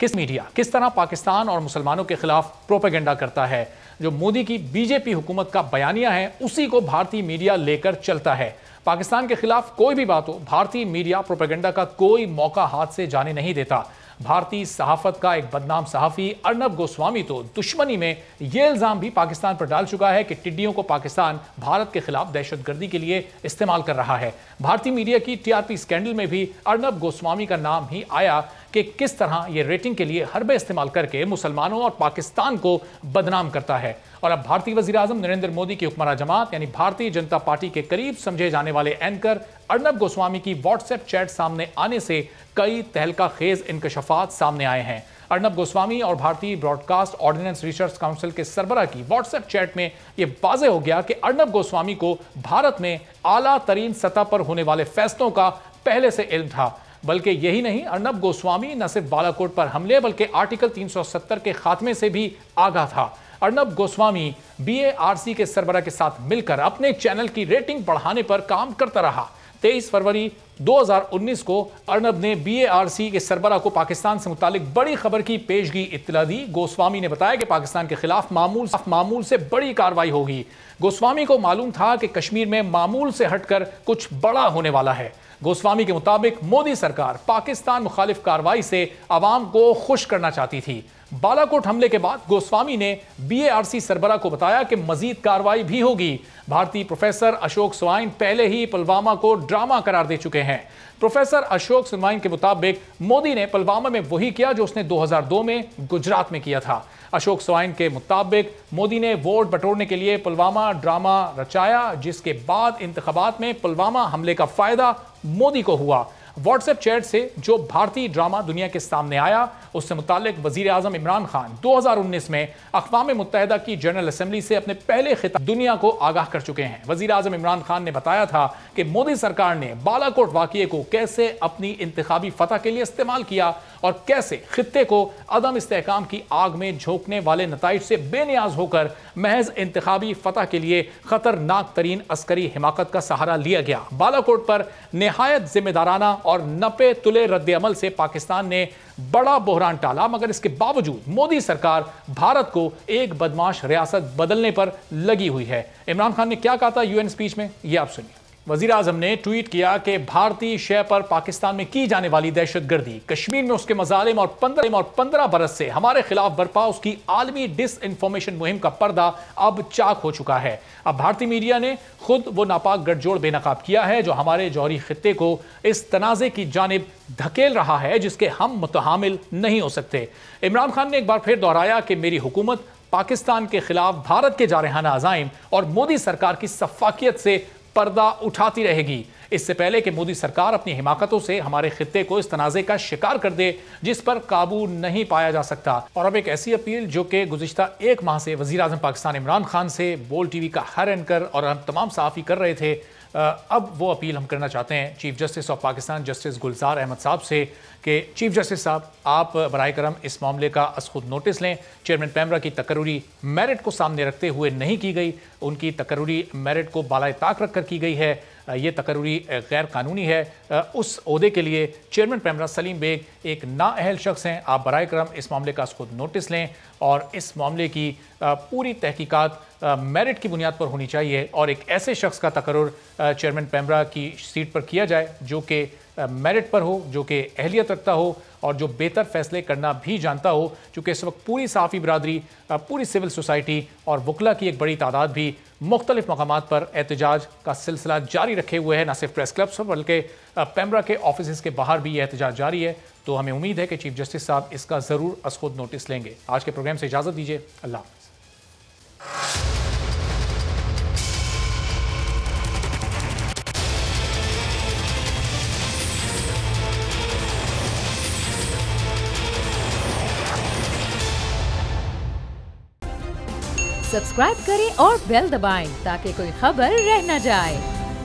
Speaker 2: किस तरह पाकिस्तान और मुसलमानों के खिलाफ प्रोपेगेंडा करता है। जो मोदी की बीजेपी हुकूमत का बयानिया है उसी को भारतीय मीडिया लेकर चलता है। पाकिस्तान के खिलाफ कोई भी बात हो, भारतीय मीडिया प्रोपेगेंडा का कोई मौका हाथ से जाने नहीं देता। भारतीय सहाफत का एक बदनाम सहाफ़ी अर्नब गोस्वामी तो दुश्मनी में यह इल्ज़ाम भी पाकिस्तान पर डाल चुका है कि टिड्डियों को पाकिस्तान भारत के खिलाफ दहशतगर्दी के लिए इस्तेमाल कर रहा है। भारतीय मीडिया की टीआरपी स्कैंडल में भी अर्नब गोस्वामी का नाम ही आया कि किस तरह ये रेटिंग के लिए हरबे इस्तेमाल करके मुसलमानों और पाकिस्तान को बदनाम करता है। और अब भारतीय वज़ीर आज़म नरेंद्र मोदी की हुक्मरान जमात यानी भारतीय जनता पार्टी के करीब समझे जाने वाले एंकर अर्नब गोस्वामी की व्हाट्सएप चैट सामने आने से कई तहलका खेज इंकशाफात सामने आए हैं। अर्नब गोस्वामी और भारतीय ब्रॉडकास्ट ऑर्डिनेंस रिसर्च काउंसिल के सरबराह की व्हाट्सएप चैट में यह वाज़े हो गया कि अर्नब गोस्वामी को भारत में आला तरीन सतह पर होने वाले फैसलों का पहले से इल्म था। बल्कि यही नहीं, अर्नब गोस्वामी न सिर्फ बालाकोट पर हमले बल्कि आर्टिकल 370 के खात्मे से भी आगाह था। अर्नब गोस्वामी BARC के सरबराह के साथ मिलकर अपने चैनल की रेटिंग बढ़ाने पर काम करता रहा। 23 फरवरी 2019 को अर्नब ने BARC के सरबराह को पाकिस्तान से मुतालिक बड़ी खबर की पेशगी इत्तला दी। गोस्वामी ने बताया कि पाकिस्तान के खिलाफ मामूल से बड़ी कार्रवाई होगी। गोस्वामी को मालूम था कि कश्मीर में मामूल से हटकर कुछ बड़ा होने वाला है। गोस्वामी के मुताबिक मोदी सरकार पाकिस्तान मुखालिफ कार्रवाई से आवाम को खुश करना चाहती थी। बालाकोट हमले के बाद गोस्वामी ने BARC सरबराह को बताया कि मजीद कार्रवाई भी होगी। भारतीय प्रोफेसर अशोक स्वाइन पहले ही पुलवामा को ड्रामा करार दे चुके हैं। प्रोफेसर अशोक स्वाइन के मुताबिक मोदी ने पुलवामा में वही किया जो उसने 2002 में गुजरात में किया था। अशोक स्वाइन के मुताबिक मोदी ने वोट बटोरने के लिए पुलवामा ड्रामा रचाया, जिसके बाद इंतखाबात में पुलवामा हमले का फायदा मोदी को हुआ। व्हाट्सएप चैट से जो भारतीय ड्रामा दुनिया के सामने आया उससे मुतालिक वजीर आजम इमरान खान 2019 में अक़वाम मुत्तहिदा की जनरल असेंबली से अपने पहले खिताब दुनिया को आगाह कर चुके हैं। वजीर आजम इमरान खान ने बताया था कि मोदी सरकार ने बालाकोट वाक़ये को कैसे अपनी इंतखाबी फतह के लिए इस्तेमाल किया और कैसे खित्ते को अदम इस्तेहकाम की आग में झोंकने वाले नताइज से बेनियाज होकर महज इंतखाबी फतह के लिए खतरनाक तरीन अस्करी हिमाकत का सहारा लिया गया। बालाकोट पर निहायत जिम्मेदाराना और नपे तुले रद्द अमल से पाकिस्तान ने बड़ा बहरान टाला, मगर इसके बावजूद मोदी सरकार भारत को एक बदमाश रियासत बदलने पर लगी हुई है। इमरान खान ने क्या कहा था यूएन स्पीच में, यह आप सुनिए। वजीर आजम ने ट्वीट किया कि भारतीय शय पर पाकिस्तान में की जाने वाली दहशतगर्दी, कश्मीर में उसके मजालिम और 15 बरस से हमारे खिलाफ बर्पा उसकी आलमी डिसइंफॉर्मेशन मुहिम का पर्दा अब चाक हो चुका है। अब भारतीय मीडिया ने खुद वो नापाक गठजोड़ बेनकाब किया है जो हमारे जौहरी खित्ते को इस तनाज़े की जानिब धकेल रहा है जिसके हम मुतहामिल नहीं हो सकते। इमरान खान ने एक बार फिर दोहराया कि मेरी हुकूमत पाकिस्तान के खिलाफ भारत के जारहाना अज़ाइम और मोदी सरकार की सफाकियत से पर्दा उठाती रहेगी, इससे पहले कि मोदी सरकार अपनी हिमाकतों से हमारे खित्ते को इस तनाज़े का शिकार कर दे जिस पर काबू नहीं पाया जा सकता। और अब एक ऐसी अपील जो कि गुज़िश्ता एक माह से वज़ीर आज़म पाकिस्तान इमरान खान से बोल टीवी का हर एंकर और हम तमाम सहाफ़ी कर रहे थे, अब वो अपील हम करना चाहते हैं chief justice of Pakistan justice Gulzar Ahmed साहब से कि चीफ जस्टिस साहब, आप बराए करम इस मामले का खुद नोटिस लें। चेयरमैन पैमरा की तकर्रुरी मेरिट को सामने रखते हुए नहीं की गई, उनकी तकर्रुरी मेरिट को बालाए ताक रख कर की गई है, ये तकर्रुरी गैर कानूनी है। उस ओहदे के लिए चेयरमैन पैमरा सलीम बेग एक नाअहल शख्स हैं। आप बराए करम इस मामले का खुद नोटिस लें और इस मामले की पूरी तहकीकात मेरिट की बुनियाद पर होनी चाहिए और एक ऐसे शख्स का तकर्रुर चेयरमैन पैमरा की सीट पर किया जाए जो कि मेरिट पर हो, जो कि अहलियत रखता हो और जो बेहतर फैसले करना भी जानता हो, क्योंकि इस वक्त पूरी सहाफ़ी बरादरी, पूरी सिविल सोसाइटी और वकला की एक बड़ी तादाद भी मुख्तलिफ मकामात पर एहतजाज का सिलसिला जारी रखे हुए है, न सिर्फ प्रेस क्लब्स पर बल्कि पैमरा के ऑफिस के बाहर भी यह एहतजाज जारी है। तो हमें उम्मीद है कि चीफ जस्टिस साहब इसका ज़रूर खुद नोटिस लेंगे। आज के प्रोग्राम से इजाज़त दीजिए, अल्लाह हाफ़िज़।
Speaker 1: सब्सक्राइब करें और बेल दबाएं ताकि कोई खबर रह न जाए।